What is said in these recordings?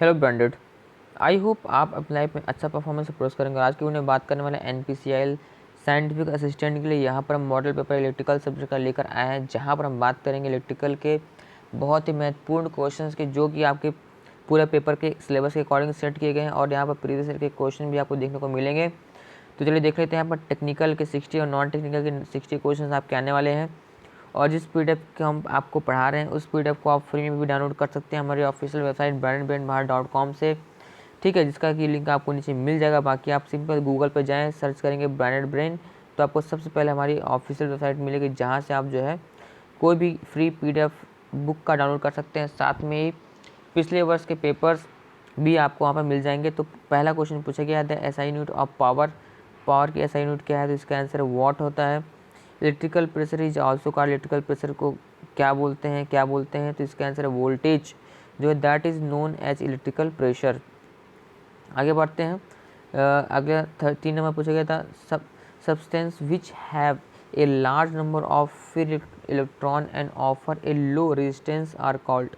Hello branded, I hope आप अपनी life में अच्छा परफॉर्मेंस अप्रोच करेंगे। आज की वीडियो में बात करने वाले NPCIL साइंटिफिक असिस्टेंट के लिए यहाँ पर हम मॉडल पेपर इलेक्ट्रिकल सब्जेक्ट का लेकर आए हैं, जहाँ पर हम बात करेंगे इलेक्ट्रिकल के बहुत ही महत्वपूर्ण क्वेश्चंस के, जो कि आपके पूरे पेपर के सिलेबस के अकॉर्डिंग सेट किए गए हैं और यहाँ पर प्रीवियस ईयर के क्वेश्चन भी आपको देखने को मिलेंगे। तो चलिए देख लेते हैं। यहाँ पर टेक्निकल के 60 और नॉन टेक्निकल के 60 क्वेश्चन आपके आने वाले हैं। और जिस PDF के हम आपको पढ़ा रहे हैं उस PDF को आप फ्री में भी डाउनलोड कर सकते हैं हमारी ऑफिशियल वेबसाइट brandedbrainbahar.com से, ठीक है, जिसका कि लिंक आपको नीचे मिल जाएगा। बाकी आप सिंपल गूगल पर जाएं, सर्च करेंगे ब्रांडेड ब्रेन, तो आपको सबसे पहले हमारी ऑफिशियल वेबसाइट मिलेगी, जहां से आप जो है कोई भी फ्री PDF बुक का डाउनलोड कर सकते हैं। साथ में ही पिछले वर्ष के पेपर्स भी आपको वहाँ पर मिल जाएंगे। तो पहला क्वेश्चन पूछा गया था SI unit of power, power की SI यूनिट क्या है? तो इसका आंसर वॉट होता है। Electrical pressure is also called, electrical pressure को क्या बोलते हैं? तो इसका आंसर है वोल्टेज, जो है that is known as electrical pressure. आगे बढ़ते हैं। अगला 13 नंबर पूछा गया था, substance which have a large number of free electron and offer a low resistance are called.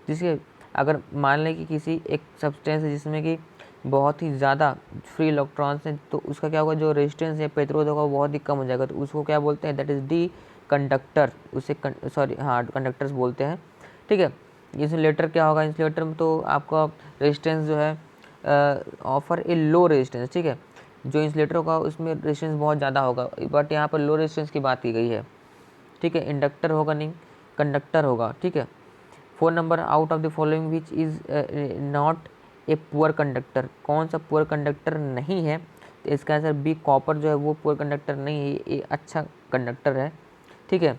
जिसके अगर मान लें कि किसी एक सब्सटेंस है जिसमें कि बहुत ही ज़्यादा फ्री इलेक्ट्रॉन्स हैं, तो उसका क्या होगा, जो रेजिस्टेंस या प्रतिरोध होगा वो बहुत ही कम हो जाएगा। तो उसको क्या बोलते हैं? That is D conductor. उसे कंडक्टर्स बोलते हैं, ठीक है। इंसुलेटर क्या होगा? इंसुलेटर में तो आपका रेजिस्टेंस जो है ऑफर ए लो रेजिस्टेंस, ठीक है। जो इंसुलेटर होगा उसमें रेजिस्टेंस बहुत ज़्यादा होगा, बट यहाँ पर लो रेजिस्टेंस की बात की गई है, ठीक है। इंडक्टर होगा नहीं, कंडक्टर होगा, ठीक है। 4 number, out of the following which is not a poor conductor. कौन सा पुअर कंडक्टर नहीं है? तो इसका आंसर बी, कॉपर जो है वो पुअर कंडक्टर नहीं है, ये अच्छा कंडक्टर है, ठीक है।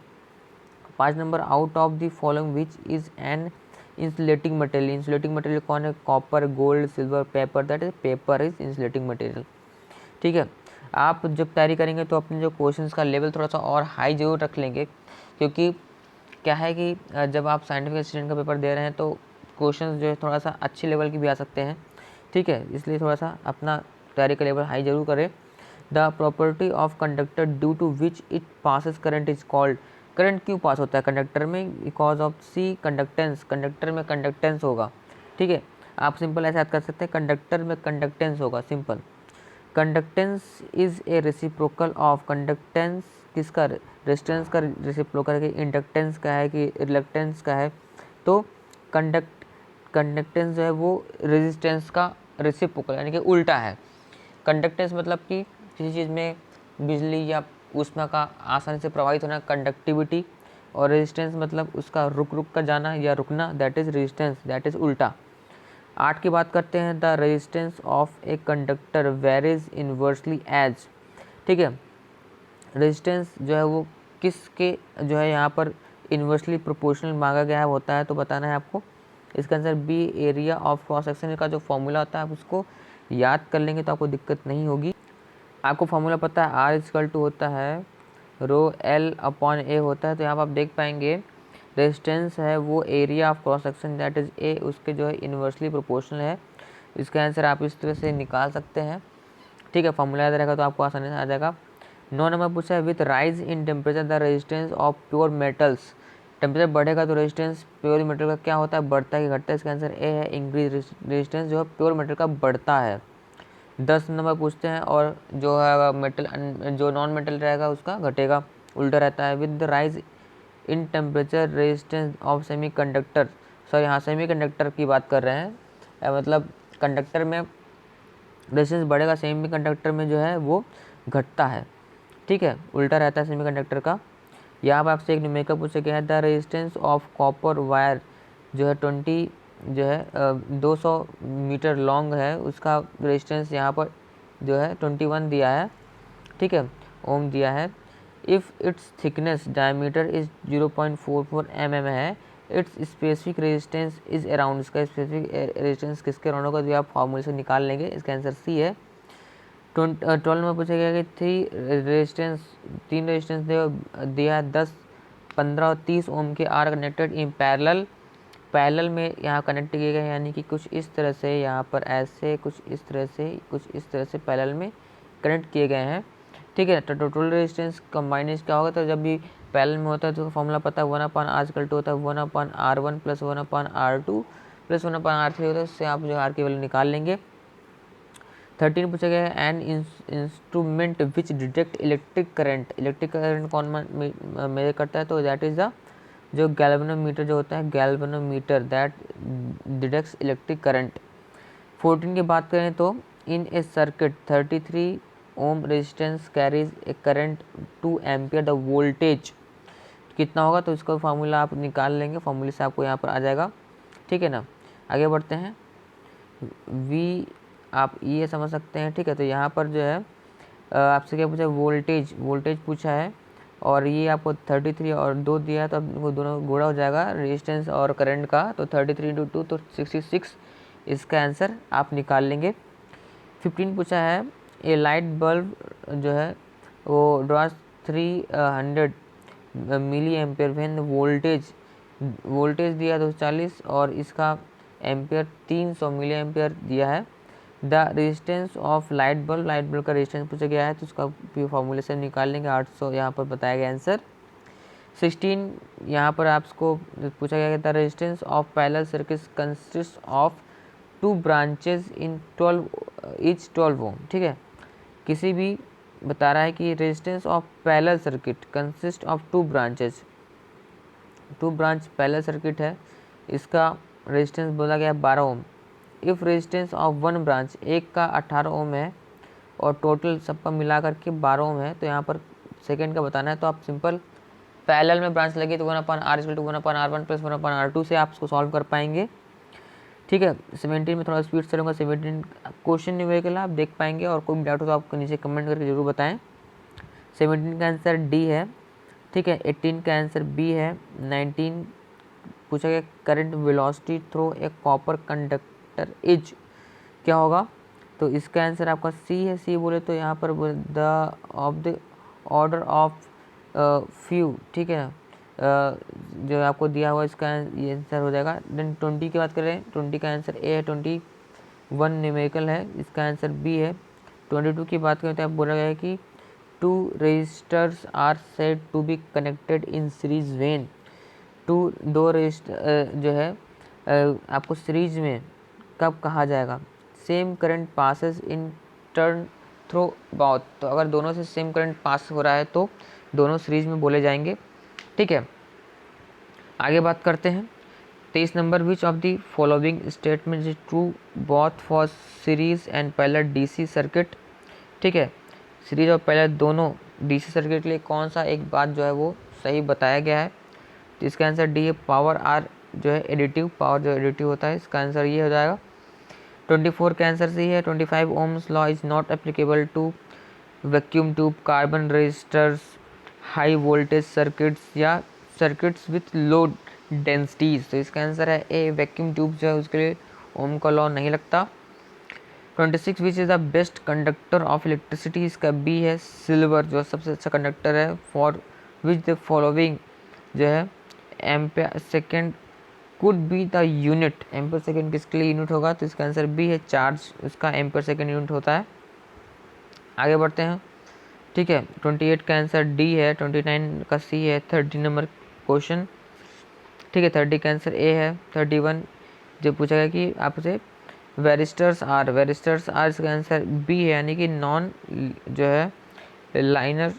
5 number, out of the following which is an insulating material. Insulating material कौन है? Copper, gold, silver, paper, that is paper is insulating material, ठीक है। आप जब तैयारी करेंगे तो अपने जो क्वेश्चंस का लेवल थोड़ा सा और हाई जरूर रख लेंगे, क्योंकि क्या है कि जब आप साइंटिफिक असिस्टेंट का पेपर दे रहे हैं तो क्वेश्चंस जो है थोड़ा सा अच्छे लेवल की भी आ सकते हैं, ठीक है। इसलिए थोड़ा सा अपना तैयारी का लेवल हाई जरूर करें। The property of conductor due to which it passes current is called. Current क्यों पास होता है कंडक्टर में? Because of C conductance, conductor में कंडक्टेंस होगा, ठीक है। आप सिंपल ऐसे याद कर सकते हैं, कंडक्टर में कंडक्टेंस होगा, simple. Conductance is a reciprocal of, conductance किसका? रेजिस्टेंस का रेसिप्रोकल है। इंडक्टेंस का है कि रिलक्टेंस का है? तो कंडक्टेंस जो है वो रेजिस्टेंस का रेसिप्रोकल यानी कि उल्टा है। कंडक्टेंस मतलब कि किसी चीज़ में बिजली या ऊष्मा का आसानी से प्रवाहित होना, कंडक्टिविटी, और रेजिस्टेंस मतलब उसका रुक रुक कर जाना या रुकना, that is resistance, that is उल्टा। 8 की बात करते हैं। The resistance of a conductor varies inversely as, ठीक है। रेजिस्टेंस जो है वो किसके जो है यहाँ पर इन्वर्सली प्रोपोर्शनल मांगा गया है होता है, तो बताना है आपको। इसका answer B, area of cross section का जो फॉर्मूला होता है आप उसको याद कर लेंगे तो आपको दिक्कत नहीं होगी। आपको फॉर्मूला पता है, आर इजकल टू होता है रो एल अपॉन ए होता है। तो यहाँ पर आप देख पाएंगे रेजिस्टेंस है वो area of cross section that is a, उसके जो है इन्वर्सली प्रोपोर्शनल है। इसका आंसर आप इस तरह से निकाल सकते हैं, ठीक है। फॉर्मूला याद रहेगा तो आपको आसानी से आ जाएगा। 9 नंबर पूछा है, with rise in temperature the resistance of pure metals. Temperature बढ़ेगा तो रेजिस्टेंस प्योर मेटल का क्या होता है? बढ़ता है कि घटता है? इसका आंसर ए है, इंक्रीज रेजिस्टेंस जो है प्योर मेटल का बढ़ता है। 10 नंबर पूछते हैं, और जो है मेटल जो नॉन मेटल रहेगा उसका घटेगा, उल्टा रहता है। With the rise in temperature resistance of semi conductor, sorry यहाँ सेमी कंडक्टर की बात कर रहे हैं, मतलब कंडक्टर में रेजिस्टेंस बढ़ेगा, सेमी कंडक्टर में जो है वो घटता है, ठीक है, उल्टा रहता है सेमी कंडक्टर का। यहाँ पर आपसे एक न्यूमेरिकल पूछा गया है, the resistance of copper wire जो है 20 जो है 200 मीटर लॉन्ग है, उसका रेजिस्टेंस यहाँ पर जो है 21 दिया है, ठीक है, ओम दिया है। If it's thickness diameter is 0.44 mm है, it's specific resistance is around, इसका स्पेसिफिक रेजिस्टेंस किसके अराउंड होगा? जो आप फॉर्मूले से निकाल लेंगे, इसका आंसर सी है। 12 में पूछा गया कि तीन रेजिस्टेंस दिया है 10, 15 और 30 ओम के आर कनेक्टेड इन पैरेलल में यहाँ कनेक्ट किए गए, यानी कि कुछ इस तरह से यहाँ पर ऐसे, कुछ इस तरह से, कुछ इस तरह से पैरेलल में कनेक्ट किए गए हैं, ठीक है। तो टोटल रेजिस्टेंस कंबाइंड क्या होगा? तो जब भी पैरेलल में होता है तो फॉर्मूला पता है 1/R = होता है 1/R1 + 1/R2 प्लस 1/R3 होता है, उससे आप जो आर की वैल्यू निकाल लेंगे। 13 पूछा गया है an instrument which detect electric current कौन मेजर करता है, तो दैट इज द जो गैल्वेनोमीटर जो होता है, galvanometer that detects electric current. 14 की बात करें तो in a circuit 33 ohm resistance carries a current 2 ampere the voltage कितना होगा, तो इसका फार्मूला आप निकाल लेंगे, फार्मूले से आपको यहाँ पर आ जाएगा। ठीक है ना, आगे बढ़ते हैं। वी आप ये समझ सकते हैं। ठीक है, तो यहाँ पर जो है आपसे क्या पूछा, वोल्टेज पूछा है, और ये आपको 33 और 2 दिया है, तो आपको दोनों गुणा हो जाएगा रेजिस्टेंस और करंट का, तो 33 × 2 तो 66 इसका आंसर आप निकाल लेंगे। 15 पूछा है ए लाइट बल्ब जो है वो draws 300 milli ampere when voltage दिया 240 और इसका एम्पेयर 300 मिली एम्पेयर दिया है। The resistance of light bulb का रेजिस्टेंस पूछा गया है, तो उसका फॉर्मूले से निकाल लेंगे। 800 यहाँ पर बताया गया आंसर। 16 यहाँ पर आपको पूछा गया the resistance of parallel circuit consist of 2 branches इन 12 ओम। ठीक है, किसी भी बता रहा है कि resistance of parallel circuit consist of 2 branches, 2 branch parallel circuit है, इसका रेजिस्टेंस बोला गया 12 ओम। इफ़ रेजिस्टेंस ऑफ 1 ब्रांच, एक का 18 ओम है और टोटल सबका मिला करके 12 ओम है, तो यहाँ पर सेकेंड का बताना है, तो आप सिंपल पैरेलल में ब्रांच लगी तो 1/R = 1/R1 + 1/R2 से आप उसको सॉल्व कर पाएंगे। ठीक है, 17 में थोड़ा स्पीड चलूँगा। 17 क्वेश्चन न्यूमेरिकल आप देख पाएंगे, और कोई भी डाउट हो तो आप नीचे कमेंट करके जरूर बताएं। 17 का आंसर डी है। ठीक है, 18 का आंसर बी है। 19 पूछा गया current velocity through a copper conductor is, क्या होगा, तो इसका आंसर आपका सी है। सी बोले तो यहाँ पर द ऑर्डर ऑफ फ्यू। ठीक है, जो आपको दिया हुआ इसका ये आंसर हो जाएगा। देन 20 की बात करें, 20 का आंसर ए है। 21 न्यूमेरिकल है, इसका आंसर बी है। 22 की बात करें तो आप बोला गया है कि 2 resistors are said to be connected in series when. 2 resistor जो है आपको सीरीज में कब कहा जाएगा, same current passes in turn through both, तो अगर दोनों से सेम करंट पास हो रहा है तो दोनों सीरीज में बोले जाएंगे। ठीक है, आगे बात करते हैं। 23 number, which of the following statement is true both for series and parallel DC circuit. ठीक है, सीरीज और पैरेलल दोनों डीसी सर्किट के लिए कौन सा एक बात जो है वो सही बताया गया है, तो इसका आंसर डी है। पावर आर जो है एडिटिव, पावर जो एडिटिव होता है, इसका आंसर ये हो जाएगा। 24 का आंसर सी है। 25 ohm's law is not applicable to vacuum tube, carbon resistors, high voltage circuits या सर्किट्स विथ लो डेंसिटीज, तो इसका आंसर है ए, वैक्यूम ट्यूब जो है उसके लिए ओम का लॉ नहीं लगता। 26 which is the best conductor of electricity, इसका बी है। सिल्वर जो सबसे अच्छा कंडक्टर है। फॉर विच द फॉलोइंग जो है ampere second could be the unit, ampere second किसके लिए यूनिट होगा, तो इसका आंसर बी है। चार्ज उसका एम्पेयर सेकेंड यूनिट होता है। आगे बढ़ते हैं। ठीक है, 28 का आंसर डी है। 29 का सी है। 30 नंबर क्वेश्चन। ठीक है, 30 का आंसर ए है। 31 जो पूछा गया कि आपसे वेरिस्टर्स आर इसका आंसर बी है, यानी कि नॉन जो है लाइनर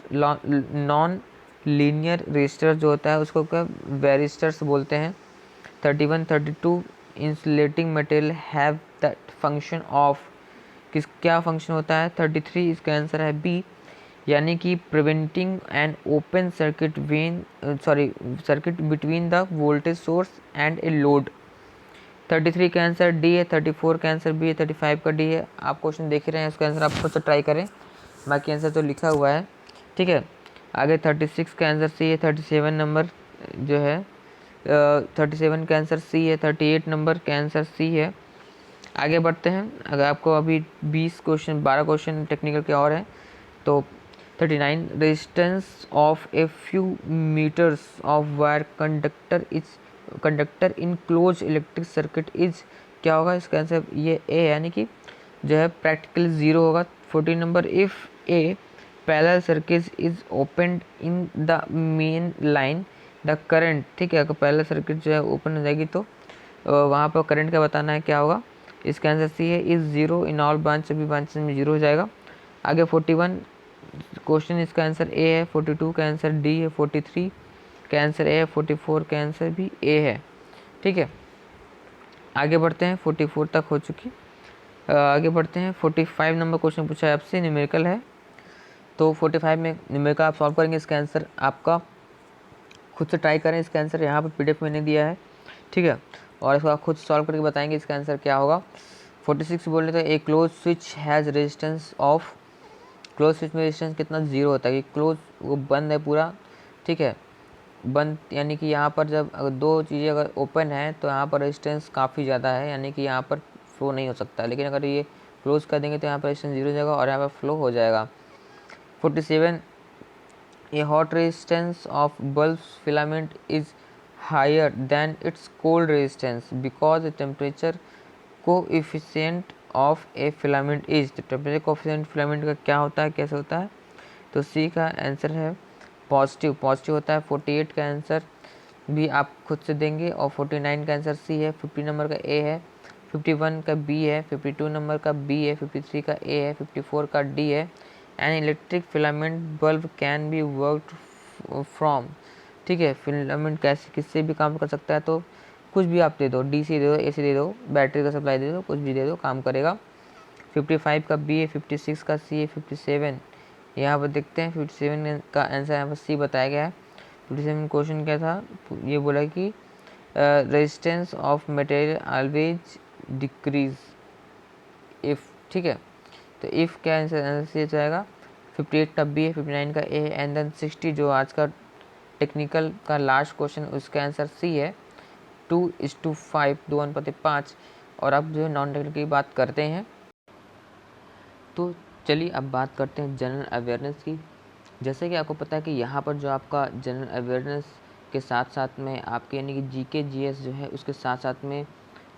नॉन लीनियर रेजिस्टर जो होता है उसको क्या वेरिस्टर्स बोलते हैं। 31 32 insulating material have the function of, क्या फंक्शन होता है। 33 इसका आंसर है बी, यानी कि preventing an open circuit circuit between the voltage source and a load. 33 का आंसर डी है। 34 का आंसर बी है। 35 का डी है। आप क्वेश्चन देख ही रहे हैं, उसका आंसर आप खुद से ट्राई करें, बाकी आंसर तो लिखा हुआ है। ठीक है, आगे 36 का आंसर सी है। 37 नंबर जो है 37 का आंसर सी है। 38 नंबर का आंसर सी है। आगे बढ़ते हैं। अगर आपको अभी 12 क्वेश्चन टेक्निकल के और हैं, तो 39 resistance of a few metres of wire conductor in close electric circuit is, क्या होगा, इसका आंसर ये ए है, यानी कि जो है प्रैक्टिकल 0 होगा। 14 number, if A parallel circuit is opened in the main line the current, ठीक है, अगर पैरेलल सर्किट जो है ओपन हो जाएगी तो वहाँ पर करंट का बताना है, क्या होगा। इसका आंसर सी है, is zero in all branch, सभी ब्रांचेस में जीरो हो जाएगा। आगे 41 क्वेश्चन, इसका आंसर ए है। 42 का आंसर डी है। 43 का आंसर ए है। 44 का आंसर भी ए है। ठीक है, आगे बढ़ते हैं। 44 तक हो चुकी। आगे बढ़ते हैं। 45 नंबर क्वेश्चन पूछा है आपसे, न्यूमेरिकल है। तो 45 में न्यूमेरिकल आप सॉल्व करेंगे। इसका आंसर आपका खुद से ट्राई करें। इसका आंसर यहाँ पर पीडीएफ मैंने दिया है, ठीक है, और इसको आप खुद सॉल्व करके बताएंगे इसका आंसर क्या होगा। 46 बोल रहे तो a close switch has resistance of, close switch में रेजिस्टेंस कितना, जीरो होता है। कि क्लोज वो बंद है पूरा, ठीक है, बंद यानी कि यहाँ पर जब अगर दो चीज़ें अगर ओपन है तो यहाँ पर रेजिस्टेंस काफ़ी ज़्यादा है, यानी कि यहाँ पर फ्लो नहीं हो सकता। लेकिन अगर ये क्लोज कर देंगे तो यहाँ पर रेजिस्टेंस जीरो हो जाएगा और यहाँ पर फ्लो हो जाएगा। 47 a hot resistance of bulb's filament is higher than its cold resistance because the temperature coefficient of a filament is, तो टेम्परेचर कोफिशिएंट फिलामेंट का क्या होता है, कैसे होता है। तो सी का आंसर है पॉजिटिव, पॉजिटिव होता है। 48 का आंसर भी आप खुद से देंगे और 49 का आंसर सी है। 50 नंबर का ए है। 51 का बी है। 52 नंबर का बी है। 53 का ए है। 54 का डी है। An electric filament bulb can be worked from, ठीक है, फिलामेंट कैसे किससे भी काम कर सकता है। तो कुछ भी आप दे दो, डीसी दे दो, एसी दे दो, बैटरी का सप्लाई दे दो, कुछ भी दे दो, काम करेगा। 55 का बी है। 56 का सी है। 57 यहाँ पर देखते हैं। 57 का आंसर यहाँ पर सी बताया गया है। 57 क्वेश्चन क्या था, ये बोला कि resistance of material always decrease if, ठीक है, तो इफ़ क्या आंसर सी जाएगा। 58 का बी है। 59 का ए है। एंड देन 60 जो आज का टेक्निकल का लास्ट क्वेश्चन, उसका आंसर सी है। 2:5, 2:5। और अब जो है नॉन टेक्निकल की बात करते हैं। तो चलिए अब बात करते हैं जनरल अवेयरनेस की। जैसे कि आपको पता है कि यहाँ पर जो आपका जनरल अवेयरनेस के साथ साथ में आपके यानी कि जीके जीएस जो है, उसके साथ साथ में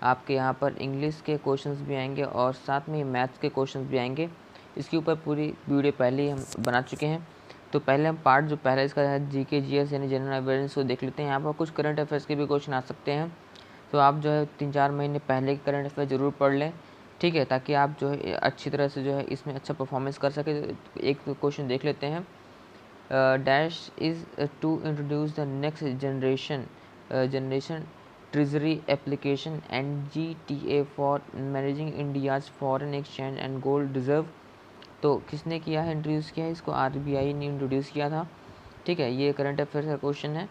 आपके यहाँ पर इंग्लिश के क्वेश्चंस भी आएंगे और साथ में मैथ्स के क्वेश्चंस भी आएंगे। इसके ऊपर पूरी वीडियो पहले ही हम बना चुके हैं। तो पहले हम पार्ट जो पहला इसका है जीके जीएस यानी जनरल अवेयरनेस को देख लेते हैं। यहाँ पर कुछ करंट अफेयर्स के भी क्वेश्चन आ सकते हैं, तो आप जो है 3-4 महीने पहले के करंट अफेयर ज़रूर पढ़ लें, ठीक है, ताकि आप जो है अच्छी तरह से जो है इसमें अच्छा परफॉर्मेंस कर सके। एक क्वेश्चन देख लेते हैं। Dash is to introduce the next generation treasury application NGTA for managing India's foreign exchange and gold reserve. तो किसने किया है, इंट्रोड्यूस किया है इसको, RBI ने इंट्रोड्यूस किया था, ठीक है। ये करंट अफेयर्स का क्वेश्चन है।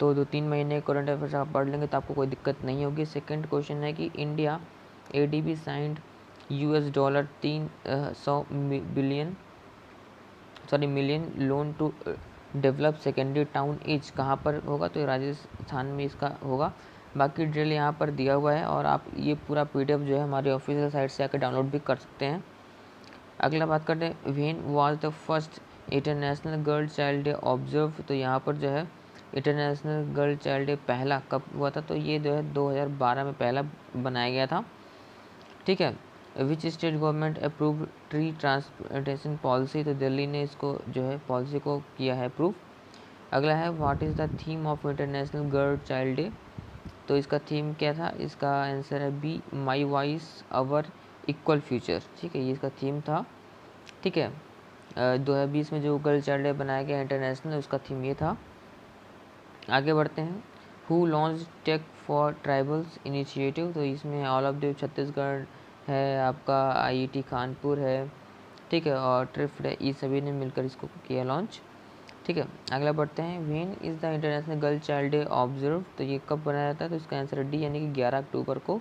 तो 2-3 महीने करंट अफेयर्स आप पढ़ लेंगे तो आपको कोई दिक्कत नहीं होगी। सेकंड क्वेश्चन है कि India ADB signed $300 million loan to develop secondary town each, कहाँ पर होगा, तो राजस्थान में इसका होगा। बाकी डिटेल यहाँ पर दिया हुआ है और आप ये पूरा PDF जो है हमारे ऑफिशियल साइट से आकर डाउनलोड भी कर सकते हैं। अगला बात करते हैं, when was the first international girl child day observe. तो यहाँ पर जो है इंटरनेशनल गर्ल चाइल्ड डे पहला कब हुआ था, तो ये जो है 2012 में पहला बनाया गया था, ठीक है। Which state government approve tree transplantation policy, तो दिल्ली ने इसको जो है पॉलिसी को किया है अप्रूव। अगला है what is the theme of international girl child day. तो इसका थीम क्या था, इसका आंसर है B, my voice our equal future, ठीक है, ये इसका थीम था, ठीक है। 2020 में जो गर्ल चाइल्ड डे बनाया गया इंटरनेशनल, उसका थीम ये था। आगे बढ़ते हैं। Who launch tech for tribals initiative, तो इसमें ऑल ऑफ द छत्तीसगढ़ है, आपका IIT कानपुर है, ठीक है, और ट्रिफ्ट है, ये सभी ने मिलकर इसको किया लॉन्च, ठीक है। अगला बढ़ते हैं। When is the international girl child day observe, तो ये कब बनाया जाता है, तो इसका आंसर डी यानी कि 11 अक्टूबर को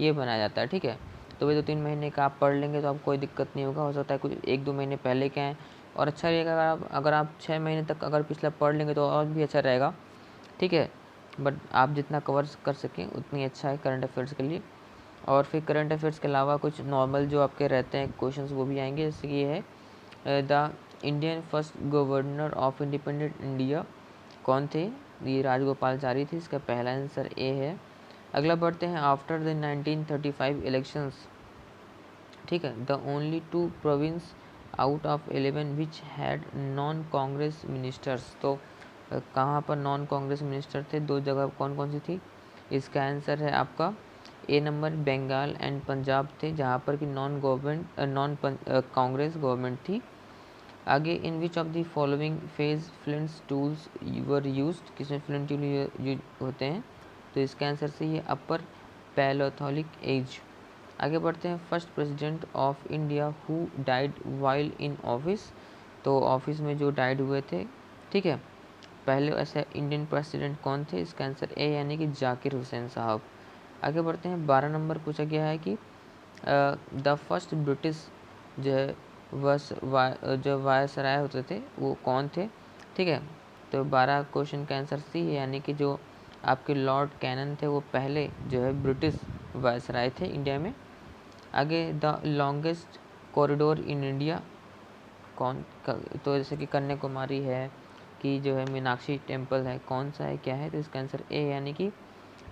ये बनाया जाता है, ठीक है। तो वे 2-3 महीने का आप पढ़ लेंगे तो आपको कोई दिक्कत नहीं होगा। हो सकता है कुछ 1-2 महीने पहले के हैं, और अच्छा रहेगा अगर आप 6 महीने तक अगर पिछला पढ़ लेंगे तो और भी अच्छा रहेगा, ठीक है। बट आप जितना कवर कर सकें उतनी अच्छा है करंट अफेयर्स के लिए। और फिर करंट अफेयर्स के अलावा कुछ नॉर्मल जो आपके रहते हैं क्वेश्चंस वो भी आएंगे, जैसे कि ये है the Indian first governor of independent India कौन थे, ये राजगोपालचारी थे, इसका पहला आंसर ए है। अगला बढ़ते हैं। आफ्टर द 1935 इलेक्शंस, ठीक है, the only 2 province out of 11 which had non Congress ministers, तो कहाँ पर नॉन कांग्रेस मिनिस्टर थे, 2 जगह कौन कौन सी थी, इसका आंसर है आपका A number, Bengal and Punjab थे, जहाँ पर कि नॉन कांग्रेस गवर्नमेंट थी। आगे, in which of the following phase flints tools were used, किसमें फ्लिंट टूल यूज होते हैं, तो इसका आंसर से ये अपर पैलोथोलिक एज। आगे बढ़ते हैं, first president of India who died while in office, तो ऑफिस में जो डाइड हुए थे, ठीक है, पहले ऐसे इंडियन प्रेसिडेंट कौन थे, इसका आंसर ए यानी कि जाकिर हुसैन साहब। आगे बढ़ते हैं, 12 नंबर पूछा गया है कि द फर्स्ट ब्रिटिश जो है जो वायसराय होते थे वो कौन थे, ठीक है, तो 12 क्वेश्चन का आंसर सी है, यानी कि जो आपके लॉर्ड कैनन थे वो पहले जो है ब्रिटिश वायसराय थे इंडिया में। आगे, the longest corridor in India तो जैसे कि कन्याकुमारी है कि जो है मीनाक्षी टेम्पल है, कौन सा है, क्या है, तो इसका आंसर ए यानी कि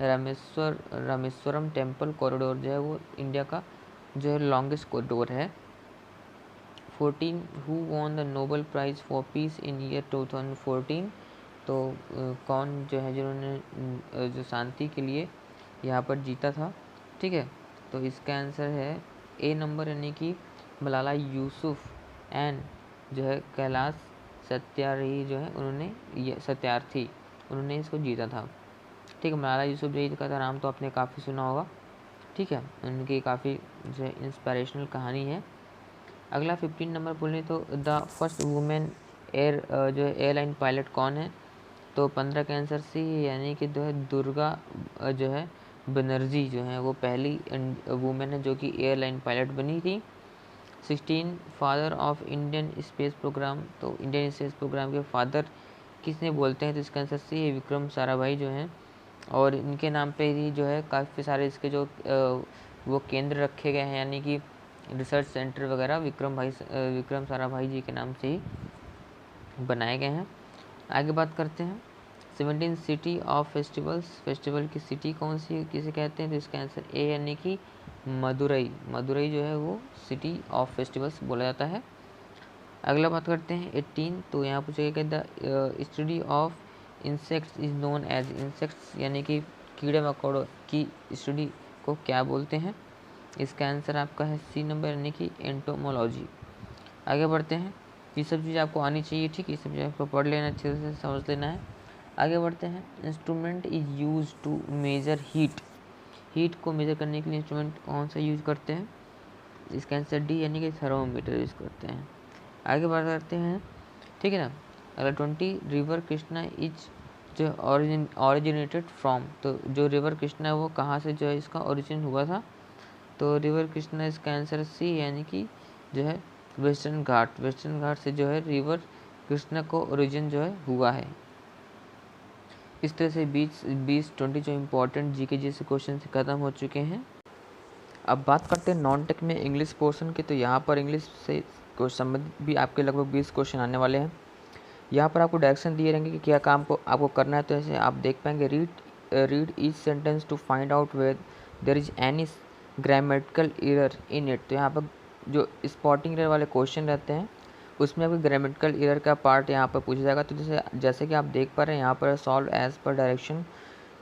रामेश्वरम टेम्पल कॉरिडोर जो है वो इंडिया का जो है लॉन्गेस्ट कॉरिडोर है। 14 who won the Nobel prize for piece in year 2014, तो कौन जो है जिन्होंने जो शांति के लिए यहाँ पर जीता था, ठीक है, तो इसका आंसर है ए नंबर, यानी कि मलाला यूसुफ एंड जो है कैलाश सत्यार्थी जो है उन्होंने ये सत्यार्थी उन्होंने इसको जीता था, ठीक है। मलाला यूसुफजई का नाम तो आपने काफ़ी सुना होगा, ठीक है, उनकी काफ़ी जो है इंस्पिरेशनल कहानी है। अगला 15 नंबर बोले तो द फर्स्ट वुमेन जो है एयरलाइन पायलट कौन है, तो 15 का आंसर सी, यानी कि जो है दुर्गा जो है बनर्जी जो है वो पहली वुमेन है जो कि एयरलाइन पायलट बनी थी। 16 father of Indian space programme, तो इंडियन स्पेस प्रोग्राम के फादर किसने बोलते हैं, तो इसका आंसर सी है विक्रम साराभाई जो हैं, और इनके नाम पे ही जो है काफ़ी सारे इसके जो वो केंद्र रखे गए हैं, यानी कि रिसर्च सेंटर वगैरह विक्रम साराभाई जी के नाम से ही बनाए गए हैं। आगे बात करते हैं 17 सिटी ऑफ फेस्टिवल्स, फेस्टिवल की सिटी कौन सी किसे कहते हैं, तो इसका आंसर ए यानी कि मदुरई जो है वो सिटी ऑफ फेस्टिवल्स बोला जाता है। अगला बात करते हैं 18, तो यहाँ पूछेगा कि the study of insects is known as, insects यानी कि कीड़े मकोड़ों की स्टडी को क्या बोलते हैं, इसका आंसर आपका है सी नंबर, यानी कि एंटोमोलॉजी। आगे बढ़ते हैं, ये सब चीज़ आपको आनी चाहिए, ठीक है, ये सब चीज़ आपको पढ़ लेना, अच्छे से समझ लेना है। आगे बढ़ते हैं, instrument is use to measure heat को मेजर करने के लिए इंस्ट्रूमेंट कौन सा यूज करते हैं, इसका आंसर डी यानी कि थर्मोमीटर यूज करते हैं। आगे बात करते हैं, ठीक है ना। अगला 20 रिवर कृष्णा इज जो ऑरिजिनेटेड फ्रॉम, तो जो रिवर कृष्णा है वो कहाँ से जो है इसका ओरिजिन हुआ था, तो रिवर कृष्णा इसका आंसर सी यानी कि जो है वेस्टर्न घाट से जो है रिवर कृष्णा को ओरिजिन जो है हुआ है। इस तरह से 20 जो इम्पोर्टेंट जीके जैसे क्वेश्चन से ख़त्म हो चुके हैं। अब बात करते हैं नॉन टेक में इंग्लिश पोर्शन के, तो यहाँ पर इंग्लिश से संबंधित भी आपके लगभग 20 क्वेश्चन आने वाले हैं। यहाँ पर आपको डायरेक्शन दिए रहेंगे कि क्या काम को आपको करना है, तो ऐसे आप देख पाएंगे, read each sentence to find out where there is any grammatical error in it, तो यहाँ पर जो स्पॉटिंग एरर वाले क्वेश्चन रहते हैं उसमें आपको ग्रामेटिकल एरर का पार्ट यहाँ पर पूछा जाएगा। तो जैसे कि आप देख पा रहे हैं यहाँ पर solve as per direction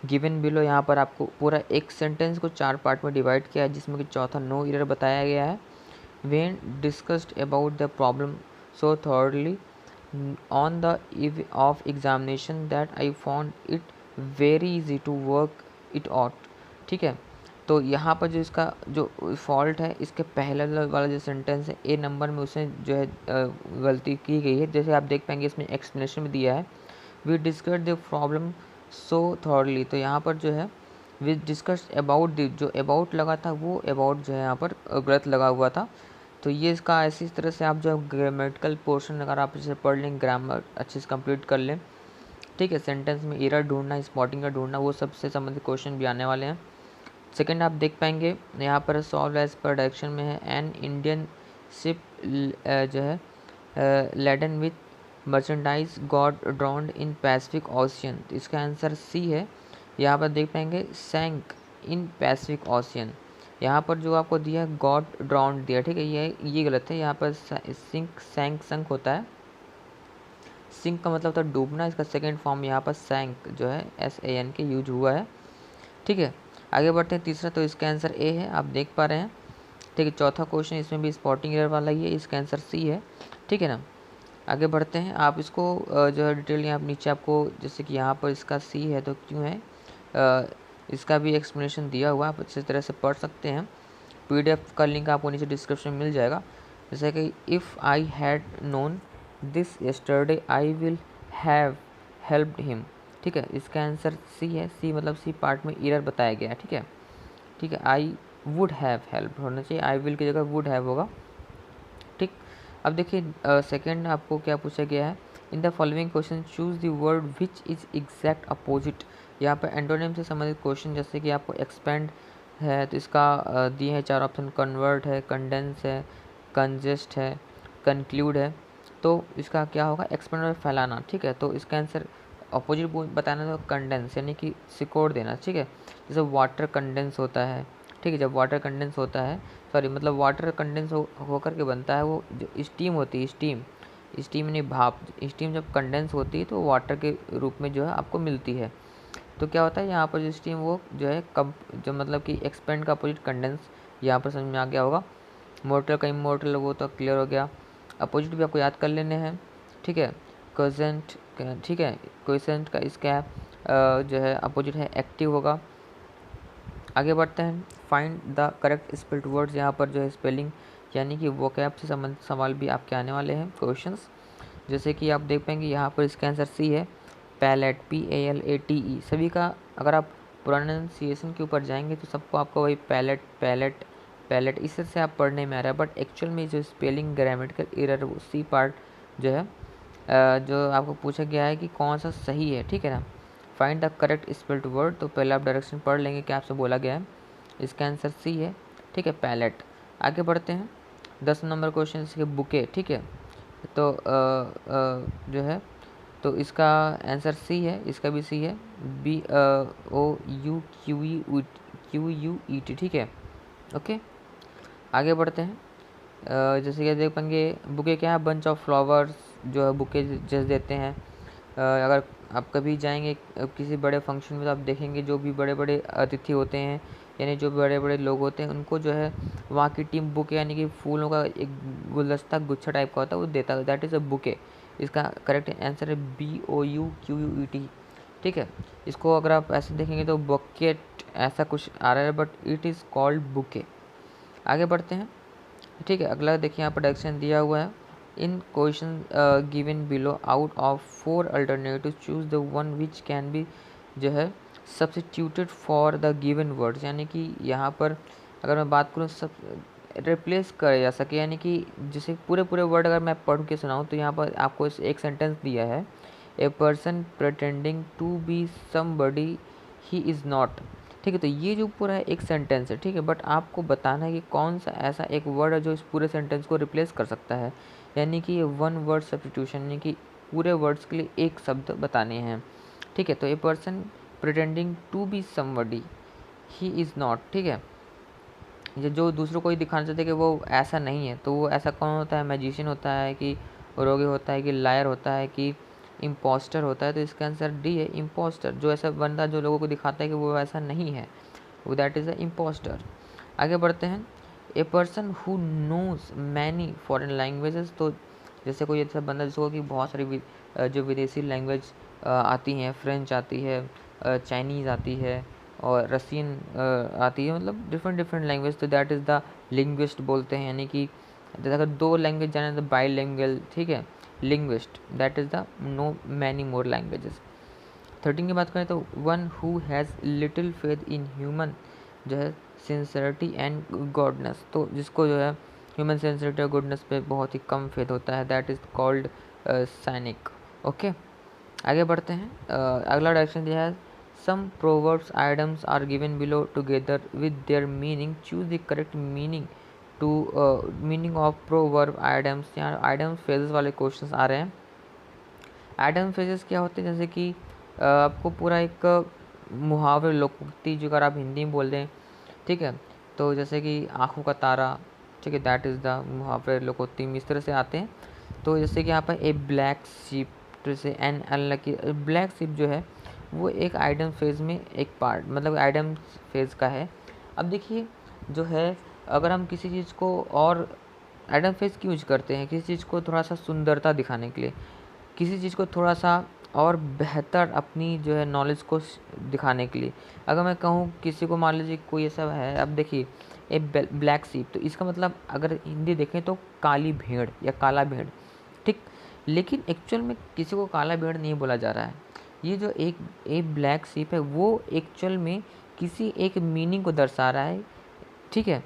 given below, यहाँ पर आपको पूरा एक सेंटेंस को 4 पार्ट में डिवाइड किया है, जिसमें कि चौथा नो एरर बताया गया है। When discussed about the problem so thoroughly on the eve of examination that I found it very easy to work it out, ठीक है। तो यहाँ पर जो इसका जो फॉल्ट है, इसके पहले वाला जो सेंटेंस है ए नंबर में, उसने जो है गलती की गई है। जैसे आप देख पाएंगे इसमें एक्सप्लेनेशन में दिया है, we discussed the problem so thoroughly, तो यहाँ पर जो है वी डिस्कस्ड अबाउट द, जो अबाउट लगा था वो अबाउट जो है यहाँ पर गलत लगा हुआ था। तो ये इसका ऐसी तरह से आप जो ग्रामेटिकल पोर्शन अगर आप इसे पढ़ लें, ग्रामर अच्छे से कंप्लीट कर लें, ठीक है, सेंटेंस में एरर ढूंढना, स्पॉटिंग का ढूंढना, वो सबसे संबंधित क्वेश्चन भी आने वाले हैं। सेकंड आप देख पाएंगे यहाँ पर सॉल्व एज पर डायरेक्शन में है, एन इंडियन शिप जो है laden with merchandise got drowned in Pacific Ocean, तो इसका आंसर सी है। यहाँ पर देख पाएंगे सैंक इन पैसिफिक ओशियन, यहाँ पर जो आपको दिया है गॉड ड्राउंड दिया, ठीक है, ये गलत है। यहाँ पर सैंक होता है, सिंक का मतलब था डूबना, इसका सेकंड फॉर्म यहाँ पर सैंक जो है SAN के यूज हुआ है। ठीक है, आगे बढ़ते हैं तीसरा, तो इसका आंसर ए है, आप देख पा रहे हैं। ठीक है, चौथा क्वेश्चन इसमें भी स्पॉटिंग एरर वाला ही है, इसका आंसर सी है। ठीक है ना, आगे बढ़ते हैं। आप इसको जो है डिटेल यहाँ नीचे आपको, जैसे कि यहाँ पर इसका सी है तो क्यों है, इसका भी एक्सप्लेनेशन दिया हुआ है, आप अच्छी तरह से पढ़ सकते हैं। पीडीएफ का लिंक आपको नीचे डिस्क्रिप्शन में मिल जाएगा। जैसे कि if I had known this yesterday I will have helped him. ठीक है, इसका आंसर सी है। सी मतलब सी पार्ट में एरर बताया गया है। ठीक है, ठीक है, आई वुड हैव हेल्प होना चाहिए, आई विल की जगह वुड हैव होगा। ठीक, अब देखिए सेकंड आपको क्या पूछा गया है, in the following question choose the word which is exact opposite. यहाँ पर एंटोनिम से संबंधित क्वेश्चन, जैसे कि आपको एक्सपेंड है तो इसका दिए हैं 4 ऑप्शन, कन्वर्ट है, कंडेंस है, कंजेस्ट है, कंक्लूड है। तो इसका क्या होगा, एक्सपेंड और फैलाना। ठीक है, तो इसका आंसर अपोजिट बताना तो कंडेंस यानी कि सिकोड़ देना। ठीक है, जैसे वाटर कंडेंस होता है। ठीक है, जब वाटर कंडेंस होता है, सॉरी मतलब वाटर कंडेंस होकर के बनता है, वो जो स्टीम होती है, स्टीम नहीं भाप, स्टीम जब कंडेंस होती है तो वाटर के रूप में जो है आपको मिलती है। तो क्या होता है यहाँ पर जो स्टीम वो जो है कब, जो मतलब कि एक्सपेंड का अपोजिट कंडेंस, यहाँ पर समझ में आ गया होगा। मोर्टल का इमोर्टल वो तो क्लियर हो गया। अपोजिट भी आपको याद कर लेने हैं। ठीक है, क्वेसेंट, ठीक है, क्वेसेंट का इसका जो है अपोजिट है एक्टिव होगा। आगे बढ़ते हैं, find the correct spelled words. यहाँ पर जो है स्पेलिंग यानी कि वोकैब से संबंधित सवाल भी आपके आने वाले हैं क्वेश्चंस। जैसे कि आप देख पाएंगे यहाँ पर इसका आंसर सी है, पैलेट, PALATE। सभी का अगर आप प्रोनाउंसिएशन के ऊपर जाएंगे तो सबको आपको वही पैलेट पैलेट पैलेट इससे आप पढ़ने में आ रहा है, बट एक्चुअल में जो स्पेलिंग ग्रामेटिकल एरर वो सी पार्ट जो है जो आपको पूछा गया है कि कौन सा सही है। ठीक है ना, find the correct spelled word. तो पहले आप डायरेक्शन पढ़ लेंगे क्या आपसे बोला गया है, इसका आंसर सी है। ठीक है, पैलेट। आगे बढ़ते हैं 10 नंबर क्वेश्चन के बुके। ठीक है, तो जो है तो इसका आंसर सी है, इसका भी सी है, BOUQUET। ठीक है, ओके, आगे बढ़ते हैं। जैसे कि देख पाएंगे बुके क्या है, बंच ऑफ फ्लावर्स जो है बुके जैसे देते हैं। अगर आप कभी जाएंगे किसी बड़े फंक्शन में तो आप देखेंगे जो भी बड़े बड़े अतिथि होते हैं, यानी जो बड़े बड़े लोग होते हैं, उनको जो है वहाँ की टीम बुके यानी कि फूलों का एक गुलदस्ता गुच्छा टाइप का होता है वो देता है, दैट इज़ अ बुके। इसका करेक्ट आंसर है BOUQUET। ठीक है, इसको अगर आप ऐसे देखेंगे तो बकेट ऐसा कुछ आ रहा है, but it is called bouquet. आगे बढ़ते हैं। ठीक है, अगला देखिए यहाँ पर डायरेक्शन दिया हुआ है, in question given below out of 4 alternative choose the one which can be जो है substituted for the given words. यानी कि यहाँ पर अगर मैं बात करूँ सब रिप्लेस कर जा सके, यानी कि जैसे पूरे पूरे वर्ड अगर मैं पढ़ के सुनाऊँ तो यहाँ पर आपको एक सेंटेंस दिया है, a person pretending to be somebody he is not. ठीक है, तो ये जो पूरा एक सेंटेंस है, ठीक है, बट आपको बताना है कि कौन सा ऐसा एक वर्ड है जो इस पूरे सेंटेंस को रिप्लेस कर सकता है। यानी कि ये वन वर्ड सब्स्टिट्यूशन, यानी कि पूरे वर्ड्स के लिए एक शब्द बताने हैं। ठीक है, तो a person pretending to be somebody he is not. ठीक है, ये जो दूसरों को ही दिखाना चाहते हैं कि वो ऐसा नहीं है, तो वो ऐसा कौन होता है, मैजिशियन होता है कि रोगी होता है कि लायर होता है कि इम्पोस्टर होता है। तो इसका आंसर डी है, इम्पोस्टर। जो ऐसा बंदा जो लोगों को दिखाता है कि वो ऐसा नहीं है, वो दैट इज़ अ इम्पोस्टर। आगे बढ़ते हैं, a person who knows many foreign languages. तो जैसे कोई ऐसा बंदा जिसको कि बहुत सारी जो विदेशी लैंग्वेज आती हैं, फ्रेंच आती है, चाइनीज़ आती है और रशियन आती है, मतलब डिफरेंट डिफरेंट लैंग्वेज, तो दैट इज़ द लिंग्विस्ट बोलते हैं। यानी कि जैसे अगर 2 लैंग्वेज जाने तो बाईलिंगुअल। ठीक है, linguist that is the know many more languages. 13 की बात करें तो one who has little faith in human जो है सिंसियरिटी एंड गॉडनेस। तो जिसको जो है ह्यूमन सिंसियरिटी और गुडनेस पे बहुत ही कम फेथ होता है, that is called cynic. Okay, आगे बढ़ते हैं। अगला डायरेक्शन दिया है, some proverbs idioms are given below together with their meaning, choose the correct meaning to meaning of proverb idioms. यहाँ आइडम्स फ्रेजेस वाले क्वेश्चंस आ रहे हैं। आइडम फ्रेजेस क्या होते हैं, जैसे कि आपको पूरा एक मुहावरे लोकोक्ति जो अगर आप हिंदी में बोल दें, ठीक है, तो जैसे कि आँखों का तारा, ठीक है, दैट इज़ द मुहावरे लोकोक्ति में इस तरह से आते हैं। तो जैसे कि यहाँ पर ए ब्लैक शिप, जैसे एन अनलकी, ब्लैक शिप जो है वो एक आइडम फेज़ में एक पार्ट, मतलब आइडम फेज़ का है। अब देखिए जो है, अगर हम किसी चीज़ को और आइडम फेज़ क्यों यूज करते हैं, किसी चीज़ को थोड़ा सा सुंदरता दिखाने के लिए, किसी चीज़ को थोड़ा सा और बेहतर अपनी जो है नॉलेज को दिखाने के लिए। अगर मैं कहूँ किसी को, मान लीजिए कोई ऐसा है, अब देखिए ए ब्लैक शीप, तो इसका मतलब अगर हिंदी देखें तो काली भेड़ या काला भेड़, ठीक। लेकिन एक्चुअल में किसी को काला भेड़ नहीं बोला जा रहा है। ये जो एक ब्लैक शीप है वो एक्चुअल में किसी एक मीनिंग को दर्शा रहा है, ठीक है।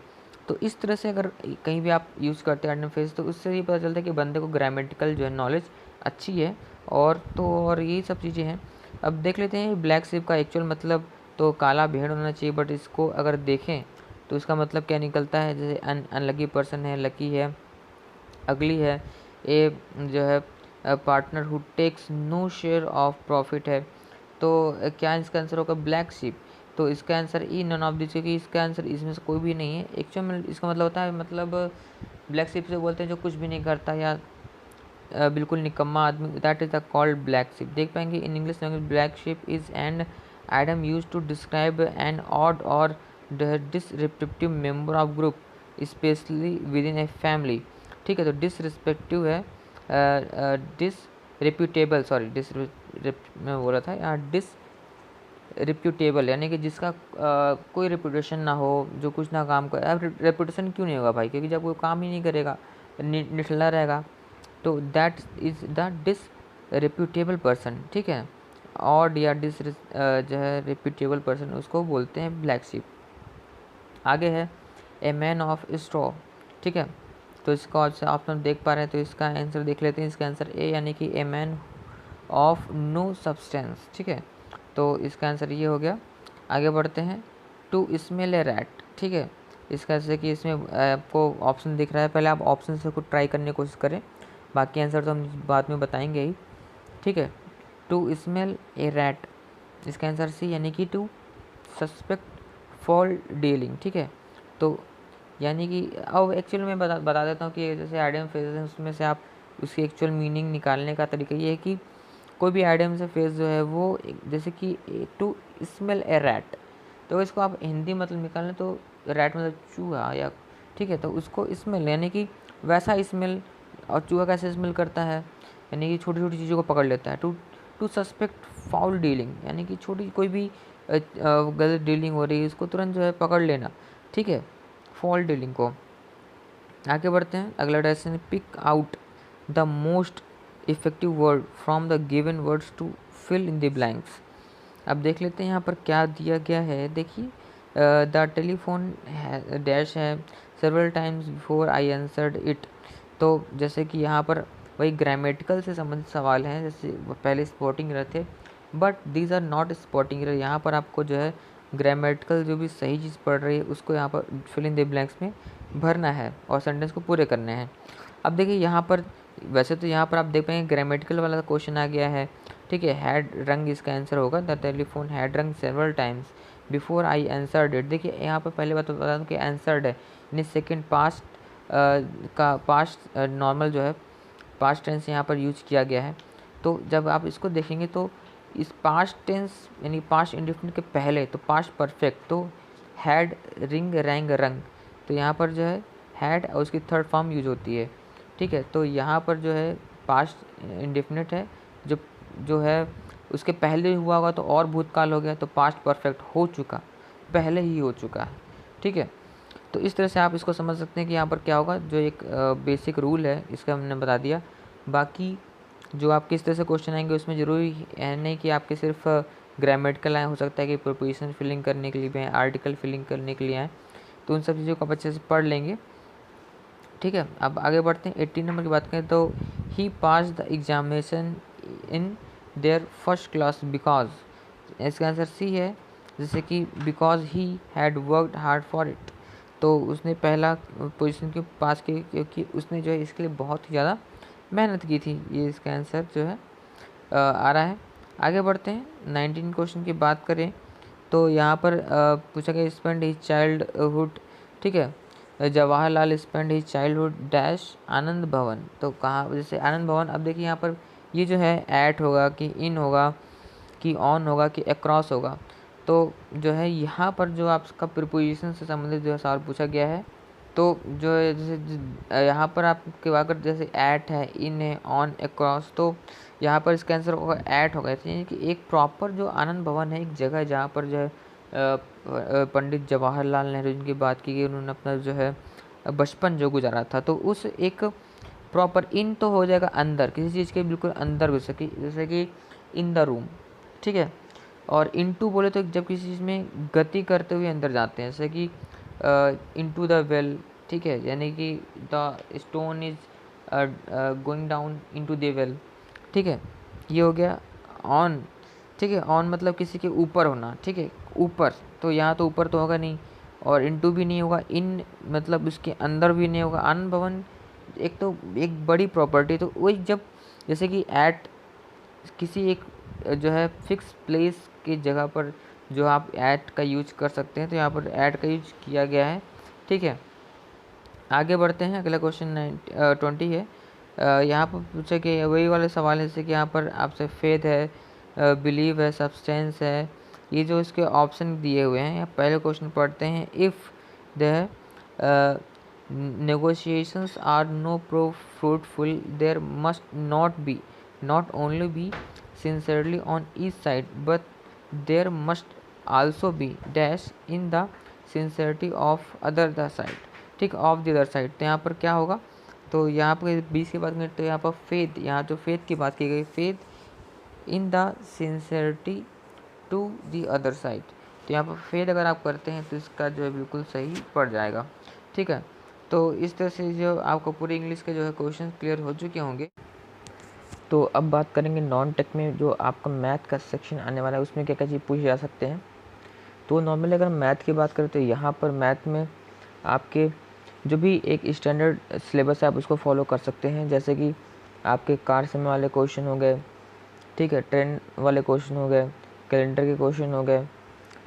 तो इस तरह से अगर कहीं भी आप यूज़ करते हैं आइडम फ्रेज, तो उससे ये पता चलता है कि बंदे को ग्रामेटिकल जो है नॉलेज अच्छी है। और यही सब चीज़ें हैं। अब देख लेते हैं ब्लैक शिप का एक्चुअल मतलब तो काला भेड़ होना चाहिए, बट इसको अगर देखें तो इसका मतलब क्या निकलता है, जैसे अनलकी पर्सन है, लकी है, अगली है, ए जो है partner who takes no share of profit है। तो क्या इसका आंसर होगा ब्लैक शिप। तो इसका answer E none of this, क्योंकि इसका आंसर इसमें से कोई भी नहीं है। एक्चुअल में इसका मतलब होता है, मतलब ब्लैक शिप से बोलते हैं जो कुछ भी नहीं करता या बिल्कुल निकम्मा आदमी, that is the called black sheep. देख पाएंगे इन English language black sheep is an item use to describe an odd or disrespective member of group, specially with in a family, ठीक है। तो डिसरिस्पेक्टिव है, डिसरिप्यूटेबल, सॉरी मैं बोला था यहाँ डिसरिप्यूटेबल, यानी कि जिसका कोई रेपुटेशन ना हो, जो कुछ ना काम करे। अब रेपुटेशन क्यों नहीं होगा भाई, क्योंकि जब वो काम ही नहीं करेगा, निठल्ला रहेगा, तो दैट इज़ द डिसरिप्यूटेबल पर्सन, ठीक है। ऑड या जो है रिप्यूटेबल पर्सन, उसको बोलते हैं ब्लैक शिप। आगे है ए मैन ऑफ स्ट्रॉ, ठीक है। तो इसका ऑप्शन देख पा रहे हैं, तो इसका आंसर देख लेते हैं। इसका आंसर ए, यानी कि a man of no substance, ठीक है। तो इसका आंसर ये हो गया। आगे बढ़ते हैं, टू स्मेल ए रैट, ठीक है। इसका जैसे कि इसमें आपको ऑप्शन दिख रहा है, पहले आप ऑप्शन से कुछ ट्राई करने की कोशिश करें, बाकी आंसर तो हम बाद में बताएंगे ही, ठीक है। टू स्मेल ए रैट, इसका आंसर सी, यानी कि टू सस्पेक्ट फॉल डीलिंग, ठीक है। तो यानी कि अब एक्चुअल में बता देता हूँ कि जैसे आइडियम फ्रेज है, उसमें से आप उसकी एक्चुअल मीनिंग निकालने का तरीका ये है कि कोई भी आइडियम से फ्रेज जो है वो जैसे कि टू स्मेल ए रैट, तो इसको आप हिंदी मतलब निकालें तो रैट मतलब चूहा, या ठीक है। तो उसको स्मेल, यानी कि वैसा स्मेल, और चूहा कैसे स्मेल करता है, यानी कि छोटी छोटी चीज़ों को पकड़ लेता है। To to suspect foul dealing, यानी कि छोटी कोई भी गलत डीलिंग हो रही है, इसको तुरंत जो है पकड़ लेना, ठीक है, फॉल डीलिंग को। आगे बढ़ते हैं, अगला direction, pick out the most effective word from the given words to fill in the blanks. अब देख लेते हैं यहाँ पर क्या दिया गया है। देखिए द टेलीफोन डैश है several times before I answered it. तो जैसे कि यहाँ पर वही ग्रामेटिकल से संबंधित सवाल हैं, जैसे पहले स्पॉटिंग एरर थे, but these are not spotting error. यहाँ पर आपको जो है ग्रामेटिकल जो भी सही चीज़ पढ़ रही है उसको यहाँ पर फिल इन द ब्लैंक्स में भरना है और सेंटेंस को पूरे करने हैं। अब देखिए यहाँ पर वैसे तो यहाँ पर आप देख पाएंगे ग्रामेटिकल वाला क्वेश्चन आ गया है, ठीक है। हैड रंग इसका आंसर होगा, द टेलीफोन हैड रंग several times before I answered it. देखिए यहाँ पर पहले बात बता दूँ कि आंसर्ड है, यानी सेकेंड पास्ट का पास्ट नॉर्मल जो है पास्ट टेंस यहाँ पर यूज किया गया है। तो जब आप इसको देखेंगे तो इस पास्ट टेंस यानी पास्ट इंडेफिनिट के पहले तो पास्ट परफेक्ट, तो हैड रिंग रैंग रंग, तो यहाँ पर जो है हैड और उसकी थर्ड फॉर्म यूज होती है, ठीक है। तो यहाँ पर जो है पास्ट इंडेफिनिट है, जो है उसके पहले हुआ होगा तो और भूतकाल हो गया, तो पास्ट परफेक्ट हो चुका, पहले ही हो चुका है, ठीक है। तो इस तरह से आप इसको समझ सकते हैं कि यहाँ पर क्या होगा, जो एक बेसिक रूल है इसका हमने बता दिया। बाकी जो आपके इस तरह से क्वेश्चन आएंगे उसमें ज़रूरी है नहीं कि आपके सिर्फ ग्रामेटिकल आए, हो सकता है कि प्रोपोजिशन फिलिंग करने के लिए भी आए, आर्टिकल फिलिंग करने के लिए आए, तो उन सब चीज़ों को आप अच्छे से पढ़ लेंगे, ठीक है। अब आगे बढ़ते हैं 18 नंबर की बात करें तो he pass the examination in their first class because, इसका आंसर सी है, जैसे कि because he had worked hard for it, तो उसने पहला पोजीशन क्यों पास की, क्योंकि उसने जो है इसके लिए बहुत ही ज़्यादा मेहनत की थी। ये इसका आंसर जो है आ रहा है। आगे बढ़ते हैं 19 क्वेश्चन की बात करें तो यहाँ पर पूछा गया स्पेंड हिज चाइल्डहुड, ठीक है। Jawaharlal spend his childhood dash Anand Bhavan, तो कहाँ, जैसे आनंद भवन। अब देखिए यहाँ पर ये जो है ऐट होगा कि इन होगा कि ऑन होगा कि अक्रॉस होगा। तो जो है यहाँ पर जो आपका प्रीपोजिशन से संबंधित जो है सवाल पूछा गया है। तो जो है जैसे यहाँ पर आपके अगर जैसे एट है, इन है, ऑन, अक्रॉस, तो यहाँ पर इसका आंसर होगा एट होगा। यानी कि एक प्रॉपर जो आनंद भवन है, एक जगह है जहाँ पर जो है पंडित जवाहरलाल नेहरू जिनकी बात की गई, उन्होंने अपना जो है बचपन जो गुजारा था, तो उस एक प्रॉपर इन तो हो जाएगा अंदर, किसी चीज़ के बिल्कुल अंदर घुस सके, जैसे कि इन द रूम, ठीक है। और इनटू बोले तो जब किसी चीज़ में गति करते हुए अंदर जाते हैं, जैसे कि इनटू द वेल, ठीक है, यानी कि the stone is going down into the well, ठीक है। ये हो गया ऑन, ठीक है। ऑन मतलब किसी के ऊपर होना, ठीक है, ऊपर, तो यहाँ तो ऊपर तो होगा नहीं, और इनटू भी नहीं होगा, इन मतलब उसके अंदर भी नहीं होगा। आनंद भवन एक तो एक बड़ी प्रॉपर्टी, तो वही जब जैसे कि एट किसी एक जो है फिक्स प्लेस की जगह पर जो आप एट का यूज कर सकते हैं, तो यहाँ पर एट का यूज किया गया है, ठीक है। आगे बढ़ते हैं, अगला क्वेश्चन 20 है। यहाँ पर पूछा कि वही वाले सवाल है, जैसे कि यहाँ पर आपसे फेथ है, बिलीव है, सब्सटेंस है, ये जो इसके ऑप्शन दिए हुए हैं। यहाँ पहले क्वेश्चन पढ़ते हैं। If the negotiations are no fruitful, there must not only be sincerely on each side, but there must also be dash in the sincerity of other the side, ठीक, ऑफ द अदर साइड। तो यहाँ पर क्या होगा, तो यहाँ पर 20 की बात करें तो यहाँ पर फेथ, यहाँ जो फेथ की बात की गई, faith in the sincerity to the other side, तो यहाँ पर फेथ अगर आप करते हैं तो इसका जो है बिल्कुल सही पड़ जाएगा, ठीक है। तो इस तरह से जो आपको पूरी इंग्लिश के जो है क्वेश्चन क्लियर हो चुके होंगे। तो अब बात करेंगे नॉन टेक में जो आपका मैथ का सेक्शन आने वाला है, उसमें क्या क्या चीज़ पूछे जा सकते हैं। तो नॉर्मली अगर मैथ की बात करें तो यहाँ पर मैथ में आपके जो भी एक स्टैंडर्ड सिलेबस है आप उसको फॉलो कर सकते हैं, जैसे कि आपके कार समय वाले क्वेश्चन हो गए, ठीक है, ट्रेन वाले क्वेश्चन हो गए, कैलेंडर के क्वेश्चन हो गए,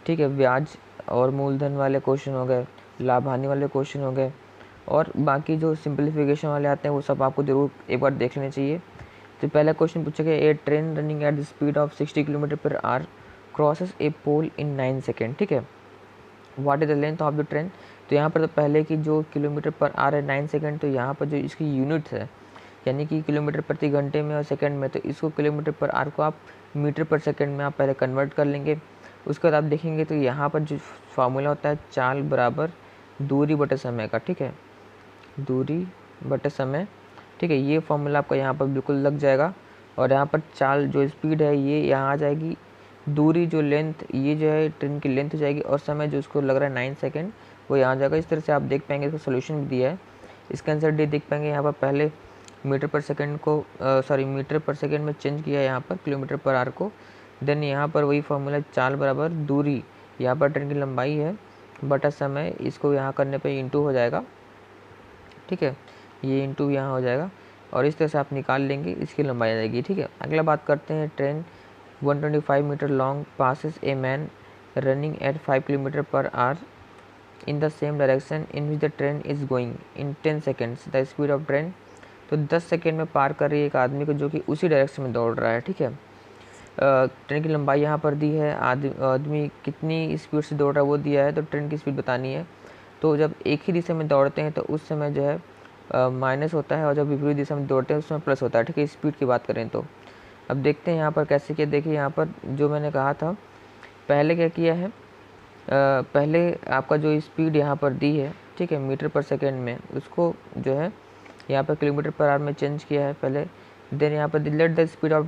ठीक है, ब्याज और मूलधन वाले क्वेश्चन हो गए, लाभ हानि वाले क्वेश्चन हो गए, और बाकी जो सिंप्लीफिकेशन वाले आते हैं वो सब आपको ज़रूर एक बार देख लेने चाहिए। तो पहला क्वेश्चन पूछा गया, a train running at the speed of 60 kilometre per hour crosses a pole in 9 second, ठीक है, what is the length of the train. तो यहाँ पर तो पहले की जो किलोमीटर पर आवर है 9 सेकेंड, तो यहाँ पर जो इसकी यूनिट्स है यानी कि किलोमीटर प्रति घंटे में और सेकंड में, तो इसको किलोमीटर पर आवर को आप मीटर पर सेकंड में आप पहले कन्वर्ट कर लेंगे। उसके बाद आप देखेंगे तो यहाँ पर जो फार्मूला होता है चाल बराबर दूरी बटे समय का, ठीक है, दूरी बटे समय, ठीक है, ये फॉर्मूला आपका यहाँ पर बिल्कुल लग जाएगा। और यहाँ पर चाल जो स्पीड है ये यहाँ आ जाएगी, दूरी जो लेंथ ये जो है ट्रेन की लेंथ हो जाएगी, और समय जो उसको लग रहा है 9 सेकेंड वो यहाँ आ जाएगा। इस तरह से आप देख पाएंगे, इसका सोल्यूशन भी दिया है, इसका आंसर डी देख पाएंगे। यहाँ पर पहले मीटर पर सेकेंड को मीटर पर सेकेंड में चेंज किया है यहाँ पर किलोमीटर पर आवर को, देन यहाँ पर वही फॉर्मूला चाल बराबर दूरी, यहाँ पर ट्रेन की लंबाई है बटा समय, इसको यहाँ करने पे इंटू हो जाएगा, ठीक है, ये इंटू यहाँ हो जाएगा, और इस तरह से आप निकाल लेंगे, इसकी लंबाई आ जाएगी, ठीक है। अगला बात करते हैं, train 125 metre long passes a man running at 5 kilometre per hour in the same direction in which the train is going in 10 seconds, the speed of train. तो 10 सेकेंड में पार कर रही है एक आदमी को जो कि उसी डायरेक्शन में दौड़ रहा है, ठीक है। ट्रेन की लंबाई यहाँ पर दी है, आदमी कितनी स्पीड से दौड़ रहा है वो दिया है, तो ट्रेन की स्पीड बतानी है। तो जब एक ही दिशा में दौड़ते हैं तो उस समय जो है माइनस होता है, और जब विपरीत दिशा में दौड़ते हैं उस समय प्लस होता है, ठीक है, स्पीड की बात करें तो। अब देखते हैं यहाँ पर कैसे किया, देखिए यहाँ पर जो मैंने कहा था पहले क्या किया है, पहले आपका जो स्पीड यहाँ पर दी है, ठीक है, मीटर पर सेकेंड में, उसको जो है यहाँ पर किलोमीटर पर आवर में चेंज किया है पहले, देन यहाँ पर let the speed of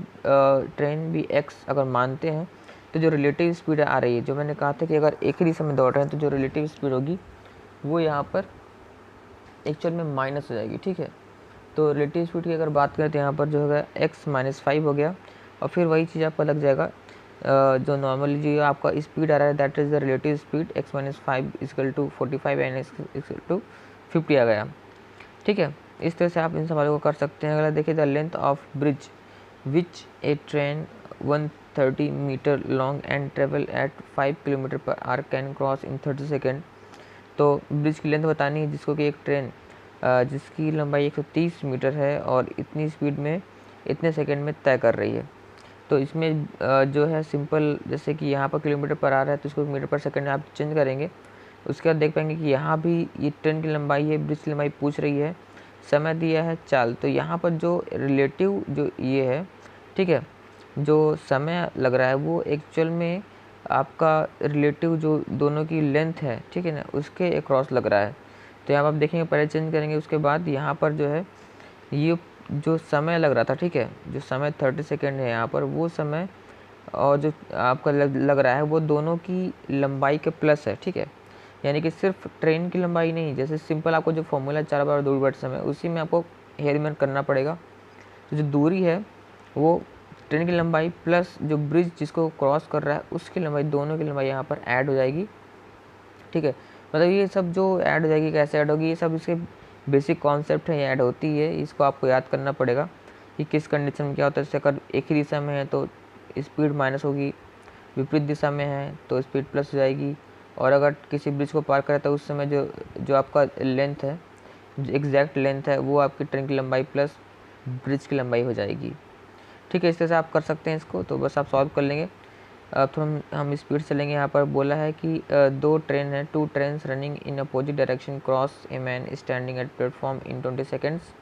train भी एक्स अगर मानते हैं, तो जो रिलेटिव स्पीड आ रही है, जो मैंने कहा था कि अगर एक ही दिशा में दौड़ रहे हैं तो जो रिलेटिव स्पीड होगी वो यहाँ पर एक्चुअल में माइनस हो जाएगी, ठीक है। तो रिलेटिव स्पीड की अगर बात करें तो यहाँ पर जो होगा x - 5 हो गया, और फिर वही चीज़ आपका लग जाएगा जो नॉर्मली जो आपका स्पीड आ रहा है that is the relative speed x - 5 equal to 45 and equal to 50 आ गया, ठीक है। इस तरह से आप इन सवालों को कर सकते हैं। अगर देखिए the length of bridge which a train 130 metre long and travel at 5 kilometre per hour can cross in 30 second. तो ब्रिज की लेंथ बतानी है जिसको कि एक ट्रेन जिसकी लंबाई 130 मीटर है और इतनी स्पीड में इतने सेकंड में तय कर रही है। तो इसमें जो है सिंपल, जैसे कि यहाँ पर किलोमीटर पर आ रहा है तो इसको मीटर पर सेकंड में आप चेंज करेंगे। उसके बाद देख पाएंगे कि यहाँ भी ये ट्रेन की लंबाई है, ब्रिज की लंबाई पूछ रही है, समय दिया है चाल। तो यहाँ पर जो रिलेटिव जो ये है, ठीक है, जो समय लग रहा है वो एक्चुअल में आपका रिलेटिव जो दोनों की लेंथ है, ठीक है ना, उसके अक्रॉस लग रहा है। तो यहाँ पर आप देखेंगे, पहले चेंज करेंगे, उसके बाद यहाँ पर जो है ये जो समय लग रहा था, ठीक है, जो समय 30 सेकेंड है यहाँ पर, वो समय और जो आपका लग रहा है वो दोनों की लंबाई के प्लस है, ठीक है। यानी कि सिर्फ ट्रेन की लंबाई नहीं, जैसे सिंपल आपको जो फॉर्मूला 4 दूरी बटे समय, उसी में आपको हेरमेंट करना पड़ेगा। तो जो दूरी है वो ट्रेन की लंबाई प्लस जो ब्रिज जिसको क्रॉस कर रहा है उसकी लंबाई, दोनों की लंबाई यहाँ पर ऐड हो जाएगी, ठीक है। मतलब ये सब जो ऐड हो जाएगी, कैसे ऐड होगी, ये सब इसके बेसिक कॉन्सेप्ट है, ये ऐड होती है, इसको आपको याद करना पड़ेगा कि किस कंडीशन में क्या होता है। जैसे अगर एक ही दिशा में है तो स्पीड माइनस होगी, विपरीत दिशा में है तो स्पीड प्लस हो जाएगी, और अगर किसी ब्रिज को पार करे तो उस समय जो आपका लेंथ है, जो एग्जैक्ट लेंथ है, वो आपकी ट्रेन की लंबाई प्लस ब्रिज की लंबाई हो जाएगी, ठीक है। इस तरह से आप कर सकते हैं इसको, तो बस आप सॉल्व कर लेंगे। अब थोड़ा हम स्पीड चलेंगे। यहाँ पर बोला है कि दो ट्रेन है, 2 trains running in opposite direction cross A man standing at platform in 20 seconds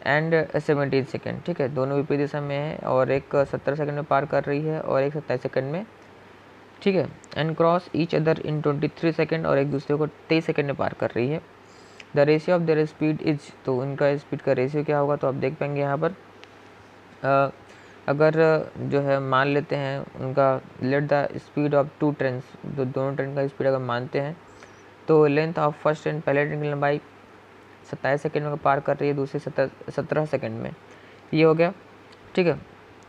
and 17 second, ठीक है। दोनों विपरीत दिशा में है, और एक 17 सेकेंड में पार कर रही है और एक 27 सेकेंड में, ठीक है। And cross each other in 23 second, और एक दूसरे को 23 सेकेंड में पार कर रही है। The ratio of their speed is, तो उनका स्पीड का रेशियो क्या होगा, तो आप देख पाएंगे यहाँ पर अगर जो है मान लेते हैं उनका, let the speed of 2 trains, जो दोनों ट्रेन का स्पीड अगर मानते हैं, तो लेंथ ऑफ फर्स्ट ट्रेन, पहले ट्रेन की लंबाई 27 सेकेंड में पार कर रही है, दूसरी 17 सेकेंड में, ये हो गया, ठीक है।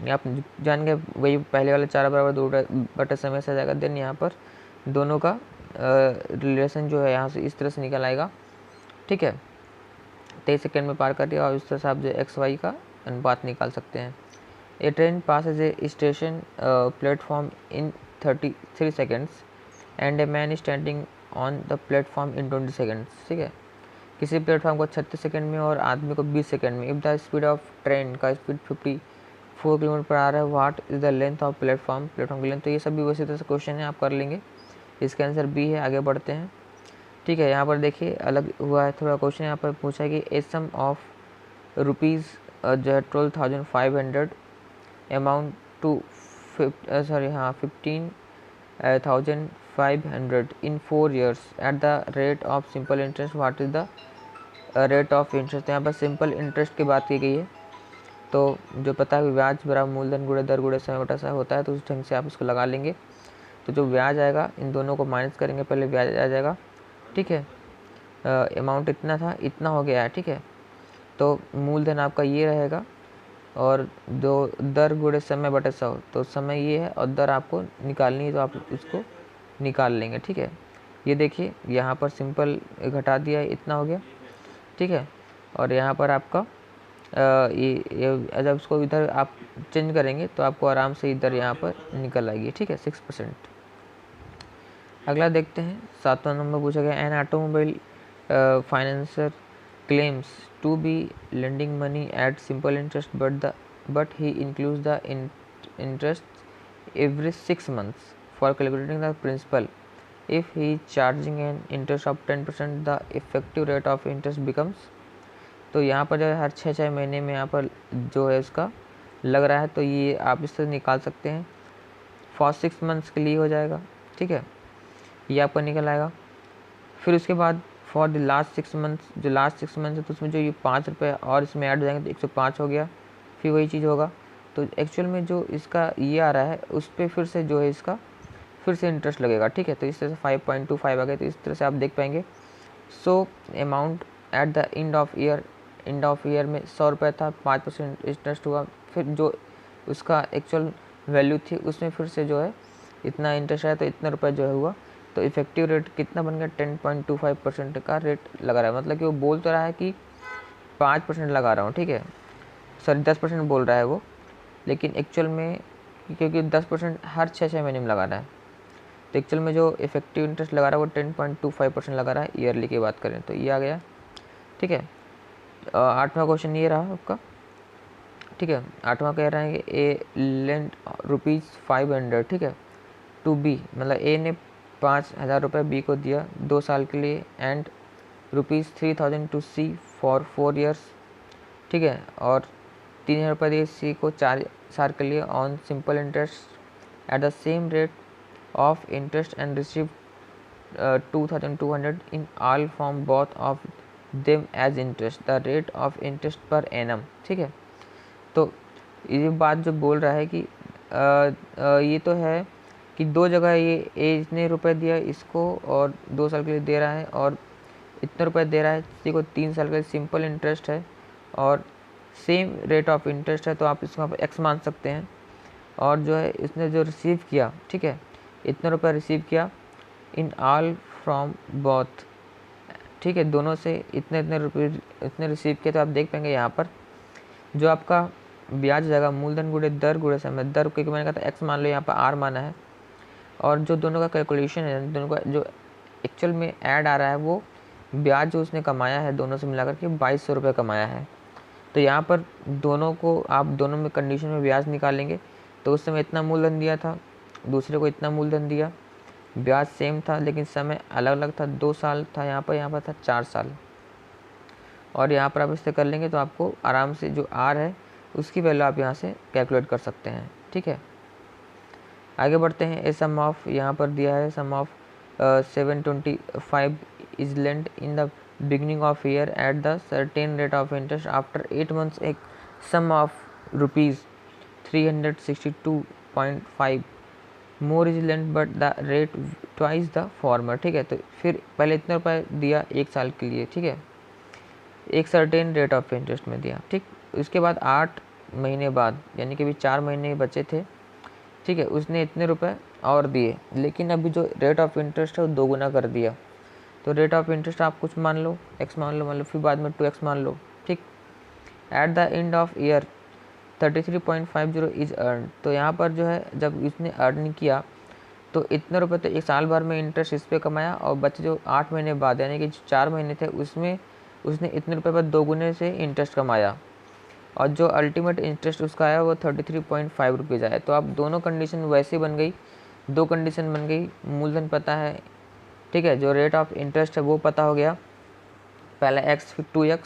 ये आप जान गए, वही पहले वाला 4 बटे समय से आ जाएगा। देन यहाँ पर दोनों का रिलेशन जो है यहाँ से इस तरह से निकल आएगा, ठीक है। 23 सेकेंड में पार कर रही है, और इस तरह से आप जो एक्स वाई का अनुपात निकाल सकते हैं। A train passes a station platform in 33 seconds and a man standing on the platform in 20 seconds, ठीक है। किसी प्लेटफॉर्म को 36 सेकेंड में और आदमी को 20 सेकेंड में। If the speed of train का स्पीड 54 किलोमीटर पर आ रहा है, what is the length of platform की लेंथ। तो ये सब भी उसी तरह से क्वेश्चन है, आप कर लेंगे। इसका आंसर बी है। आगे बढ़ते हैं, ठीक है। यहाँ पर देखिए अलग हुआ है थोड़ा क्वेश्चन, यहाँ पर पूछा है कि ए सम ऑफ रुपीज़ जो है 12,500 amount to 15,500 in 4 years at the rate of simple interest, what is the rate of interest. यहाँ पर सिंपल इंटरेस्ट की बात की गई है, तो जो पता है ब्याज बराबर मूलधन गुणे दर गुणे समय बटा समय होता है, तो उस ढंग से आप इसको लगा लेंगे। तो जो ब्याज आएगा इन दोनों को माइनस करेंगे, पहले ब्याज आ जाएगा, ठीक है। अमाउंट इतना था, इतना हो गया है, ठीक है। तो मूलधन आपका ये रहेगा, और जो दर गुणे समय बटे 100, तो समय ये है और दर आपको निकालनी है, तो आप इसको निकाल लेंगे, ठीक है। ये देखिए यहाँ पर सिंपल घटा दिया है, इतना हो गया, ठीक है। और यहाँ पर आपका ये जब इसको इधर आप चेंज करेंगे तो आपको आराम से इधर यहाँ पर निकल आएगी, ठीक है, 6%। अगला देखते हैं, 7वां नंबर पूछा गया, an automobile financer claims to be lending money at simple interest, but he includes the interest every 6 months for calculating the principal. If he is charging an interest of 10%, the effective rate of interest becomes, तो यहाँ पर जो है हर 6 महीने में यहाँ पर जो है उसका लग रहा है, तो ये आप इससे निकाल सकते हैं। फॉर 6 मंथ्स के लिए हो जाएगा, ठीक है, ये आपका निकल आएगा। फिर उसके बाद फॉर द लास्ट 6 मंथ्स, जो लास्ट 6 मंथ्स है तो उसमें जो ये 5 रुपये और इसमें ऐड हो जाएंगे तो 105 हो गया, फिर वही चीज़ होगा। तो एक्चुअल में जो इसका ये आ रहा है उस पर फिर से जो है इसका फिर से इंटरेस्ट लगेगा, ठीक है। तो इस तरह से 5.25 आ गए, तो इस तरह से आप देख पाएंगे। So amount at the end of year में 100 रुपये था, 5% इंटरेस्ट हुआ, फिर जो उसका एक्चुअल वैल्यू थी उसमें फिर से जो है इतना इंटरेस्ट आया, तो इतना रुपये जो है हुआ। तो इफेक्टिव रेट कितना बन गया, 10.25% का रेट लगा रहा है। मतलब कि वो बोल तो रहा है कि 5% लगा रहा हूँ, ठीक है, सॉरी 10% बोल रहा है वो, लेकिन एक्चुअल में क्योंकि 10% हर 6 महीने में लगा रहा है, तो एक्चुअल में जो इफेक्टिव इंटरेस्ट लगा रहा है वो 10.25% लगा रहा है ईयरली की बात करें तो। ये आ गया, ठीक है। 8वां क्वेश्चन ये रहा आपका, ठीक है। 8वां कह रहा है कि ए लेंड ₹500, ठीक है, टू बी, मतलब ए ने 5,000 रुपये बी को दिया 2 साल के लिए, and ₹3,000 to C for 4 years, ठीक है, और 3,000 रुपये दिए सी को 4 साल के लिए on simple interest at the same rate of interest and receive 2,200 in all from both of them as interest, the rate of interest per annum, ठीक है। तो ये बात जो बोल रहा है कि ये तो है कि दो जगह ये ए इतने रुपए दिया इसको और 2 साल के लिए दे रहा है, और इतने रुपए दे रहा है किसी को 3 साल के लिए, सिंपल इंटरेस्ट है और सेम रेट ऑफ इंटरेस्ट है, तो आप इसको एक्स मान सकते हैं। और जो है इसने जो रिसीव किया, ठीक है, इतने रुपए रिसीव किया इन ऑल फ्रॉम बोथ, ठीक है, दोनों से इतने इतने रुपये इतने रिसीव किए। तो आप देख पाएंगे यहाँ पर जो आपका ब्याज जाएगा मूलधन गुणे दर गुणे समय, दर क्योंकि मैंने कहा था एक्स मान लो, यहाँ पर आर माना है, और जो दोनों का कैलकुलेशन है, दोनों का जो एक्चुअल में ऐड आ रहा है वो ब्याज जो उसने कमाया है दोनों से मिलाकर के 2,200 रुपये कमाया है। तो यहाँ पर दोनों को आप दोनों में कंडीशन में ब्याज निकालेंगे, तो उस समय इतना मूलधन दिया था, दूसरे को इतना मूलधन दिया, ब्याज सेम था लेकिन समय अलग अलग था, 2 साल था यहाँ पर था 4 साल। और यहाँ पर आप इससे कर लेंगे तो आपको आराम से जो आर है उसकी वैल्यू आप यहाँ से कैलकुलेट कर सकते हैं, ठीक है। आगे बढ़ते हैं। ए सम ऑफ, यहाँ पर दिया है sum of 725 is lent in the beginning of year at the certain rate of interest after 8 months, एक sum of ₹362.5 more is lent but the rate twice the former, ठीक है। तो फिर पहले इतने रुपए दिया 1 साल के लिए, ठीक है, एक सर्टेन रेट ऑफ इंटरेस्ट में दिया, ठीक। उसके बाद 8 महीने बाद, यानी कि अभी 4 महीने बचे थे, ठीक है, उसने इतने रुपए और दिए, लेकिन अभी जो रेट ऑफ इंटरेस्ट है वो 2 गुना कर दिया। तो रेट ऑफ इंटरेस्ट आप कुछ मान लो, एक्स मान लो, फिर बाद में 2x मान लो, ठीक। At the end of year 33.50 is earn, तो यहाँ पर जो है जब इसने अर्न किया तो इतने रुपए तो 1 साल भर में इंटरेस्ट इस पर कमाया, और बच्चे जो 8 महीने बाद यानी कि 4 महीने थे उसमें उसने इतने रुपए पर 2 गुने से इंटरेस्ट कमाया, और जो अल्टीमेट इंटरेस्ट उसका आया वो 33.5 रुपीज़ आया। तो अब दोनों कंडीशन वैसे बन गई, 2 कंडीशन बन गई, मूलधन पता है, ठीक है, जो रेट ऑफ इंटरेस्ट है वो पता हो गया, पहले x फिर 2x,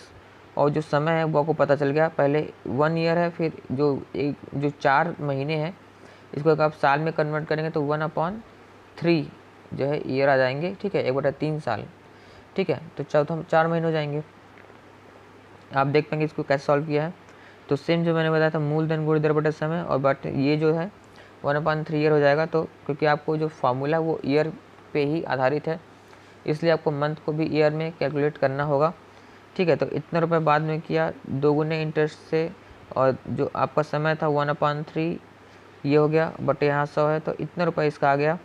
और जो समय है वो आपको पता चल गया, पहले 1 ईयर है, फिर जो 4 महीने हैं इसको अगर आप साल में कन्वर्ट करेंगे तो 1/3 जो है ईयर आ जाएंगे, ठीक है, 1/3 साल, ठीक है। तो चौथा हम 4 महीने हो जाएंगे। आप देख पाएंगे इसको कैसे सॉल्व किया है। तो सेम जो मैंने बताया था मूलधन गुणे दर बटे समय, और बट ये जो है 1/3 ईयर हो जाएगा। तो क्योंकि आपको जो फार्मूला वो ईयर पे ही आधारित है, इसलिए आपको मंथ को भी ईयर में कैलकुलेट करना होगा, ठीक है। तो इतने रुपए बाद में किया 2 गुने इंटरेस्ट से, और जो आपका समय था 1/3 ये हो गया, बट यहाँ 100 है तो इतने रुपए इसका आ गया।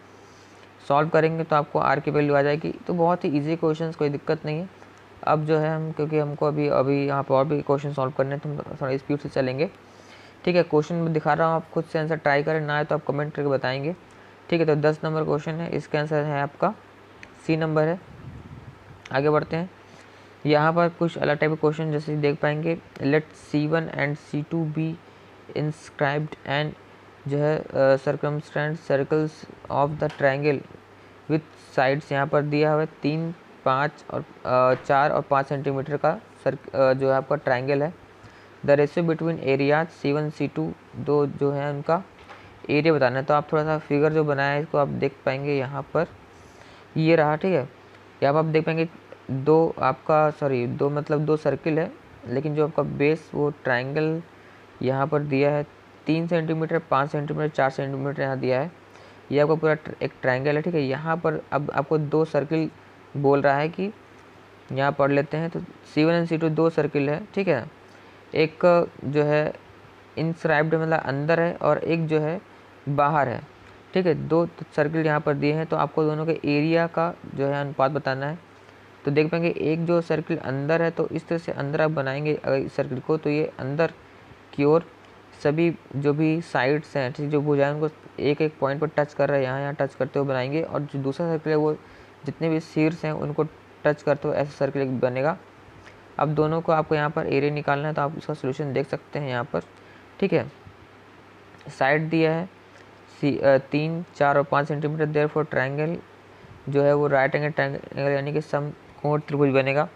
सॉल्व करेंगे तो आपको आर की वैल्यू आ जाएगी। तो बहुत ही इजी क्वेश्चन, कोई दिक्कत नहीं है। अब जो है हम, क्योंकि हमको अभी यहाँ पर और भी क्वेश्चन सॉल्व करने हैं तो हम थोड़ा स्पीड से चलेंगे, ठीक है। क्वेश्चन में दिखा रहा हूँ, आप खुद से आंसर ट्राई करें, ना है तो आप कमेंट करके बताएंगे, ठीक है। तो 10 नंबर क्वेश्चन है, इसका आंसर है आपका सी नंबर है। आगे बढ़ते हैं। यहाँ पर कुछ अलग टाइप के क्वेश्चन जैसे देख पाएंगे, let C1 and C2 be inscribed and जो है circumstance circles of the triangle with sides, यहाँ पर दिया हुआ है 3, 5 और 4 और 5 सेंटीमीटर का जो है आपका ट्रायंगल है। The ratio between areas C1 C2, दो जो है उनका एरिया बताना है। तो आप थोड़ा सा फिगर जो बनाया है इसको आप देख पाएंगे, यहाँ पर ये रहा, ठीक है। यहाँ पर आप देख पाएंगे दो सर्किल है, लेकिन जो आपका बेस वो ट्रायंगल यहाँ पर दिया है 3 सेंटीमीटर, 5 सेंटीमीटर, 4 सेंटीमीटर यहाँ दिया है। ये आपका पूरा एक ट्रायंगल है, ठीक है। यहाँ पर अब आपको 2 सर्किल बोल रहा है कि यहाँ पढ़ लेते हैं। तो C1 एंड C2 2 सर्किल है, ठीक है। एक जो है इंस्क्राइब्ड मतलब अंदर है, और एक जो है बाहर है, ठीक है। 2 सर्किल यहाँ पर दिए हैं, तो आपको दोनों के एरिया का जो है अनुपात बताना है। तो देख पाएंगे एक जो सर्किल अंदर है, तो इस तरह से अंदर आप बनाएंगे अगर इस सर्किल को, तो ये अंदर की ओर सभी जो भी साइड्स हैं, ठीक, जो भुजाएं उनको एक एक पॉइंट पर टच कर रहे हैं, यहाँ टच करते हुए बनाएंगे। और जो दूसरा सर्किल है वो जितने भी शीर्ष हैं उनको टच करते हुए ऐसा सर्किल एक बनेगा। अब दोनों को आपको यहाँ पर एरिया निकालना है, तो आप इसका सोल्यूशन देख सकते हैं यहाँ पर। ठीक है। साइड दिया है 3, 4 और 5 सेंटीमीटर, देयरफॉर ट्रायंगल जो है वो राइट एंगल ट्रायंगल यानी कि समकोण त्रिभुज बनेगा।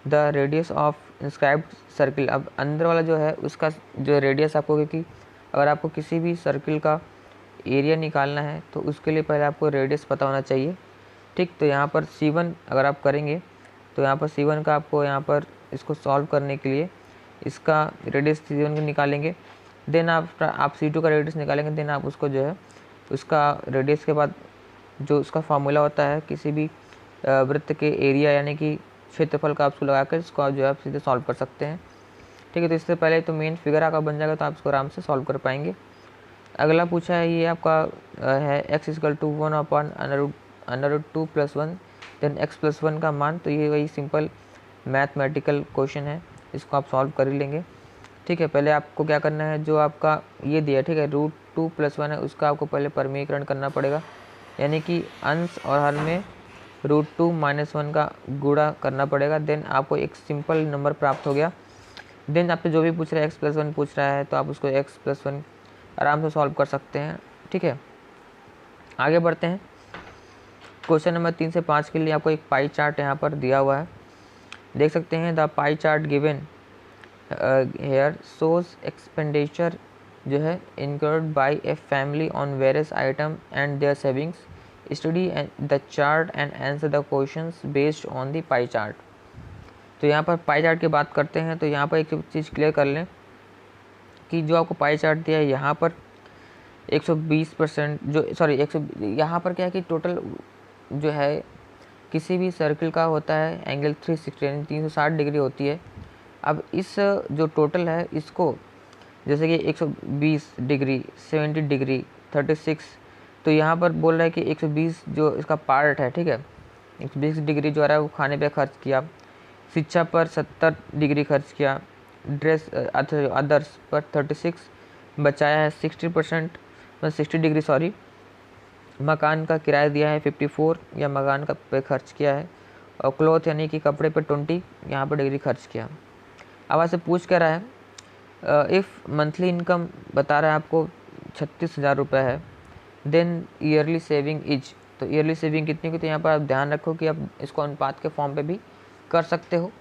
The radius of inscribed circle, अब अंदर वाला जो है उसका जो रेडियस आपको, क्योंकि अगर आपको किसी भी सर्किल का एरिया निकालना है तो उसके लिए पहले आपको रेडियस पता होना चाहिए, ठीक। तो यहाँ पर C1 अगर आप करेंगे तो यहाँ पर C1 का आपको यहाँ पर इसको सॉल्व करने के लिए इसका रेडियस C1 को निकालेंगे, देन आप C2 का रेडियस निकालेंगे, देन आप उसको जो है उसका रेडियस के बाद जो उसका फार्मूला होता है किसी भी वृत्त के एरिया यानी कि क्षेत्रफल का, आपको लगाकर इसको आप जो है आप सीधे सॉल्व कर सकते हैं, ठीक है। तो इससे पहले तो मेन फिगर आपका बन जाएगा, तो आप इसको आराम से सॉल्व कर पाएंगे। अगला पूछा है ये आपका है x = 1/√2 + 1 देन x + 1 का मान। तो ये वही सिंपल मैथमेटिकल क्वेश्चन है, इसको आप सॉल्व कर ही लेंगे, ठीक है। पहले आपको क्या करना है, जो आपका ये दिया है, ठीक है, √2 + 1 है, उसका आपको पहले परमीकरण करना पड़ेगा, यानी कि अंश और हर में √2 - 1 का गुणा करना पड़ेगा, देन आपको एक सिंपल नंबर प्राप्त हो गया। देन आपसे जो भी पूछ रहा है x + 1 पूछ रहा है तो आप उसको x + 1 आराम से सॉल्व कर सकते हैं, ठीक है। आगे बढ़ते हैं। क्वेश्चन नंबर 3 से 5 के लिए आपको एक पाई चार्ट यहाँ पर दिया हुआ है, देख सकते हैं। The pie chart given here shows expenditure जो है incurred by a family on various item and their savings, study the chart and answer the questions based on the pie chart. तो यहाँ पर पाई चार्ट की बात करते हैं, तो यहाँ पर एक चीज़ क्लियर कर लें कि जो आपको पाई चार्ट दिया है यहाँ पर 120% यहाँ पर क्या है कि टोटल जो है किसी भी सर्किल का होता है एंगल 360 यानी 360 डिग्री होती है। अब इस जो टोटल है इसको जैसे कि 120 डिग्री, 70 डिग्री, 36, तो यहाँ पर बोल रहा है कि 120 जो इसका पार्ट है, ठीक है, 120 डिग्री जो आ रहा है वो खाने पे खर्च किया, शिक्षा पर 70 डिग्री खर्च किया, ड्रेस अदर्स पर 36 बचाया है, 60% 60 डिग्री सॉरी, मकान का किराया दिया है 54 या मकान का पे खर्च किया है, और क्लॉथ यानी कि कपड़े पे 20 यहाँ पर डिग्री खर्च किया। अब आपसे पूछ क्या रहा है, इफ़ मंथली इनकम बता रहा है आपको 36,000 रुपये है, देन ईयरली सेविंग इज, तो ईयरली सेविंग कितनी की, तो यहाँ पर आप ध्यान रखो कि आप इसको अनुपात के फॉर्म पे भी कर सकते हो।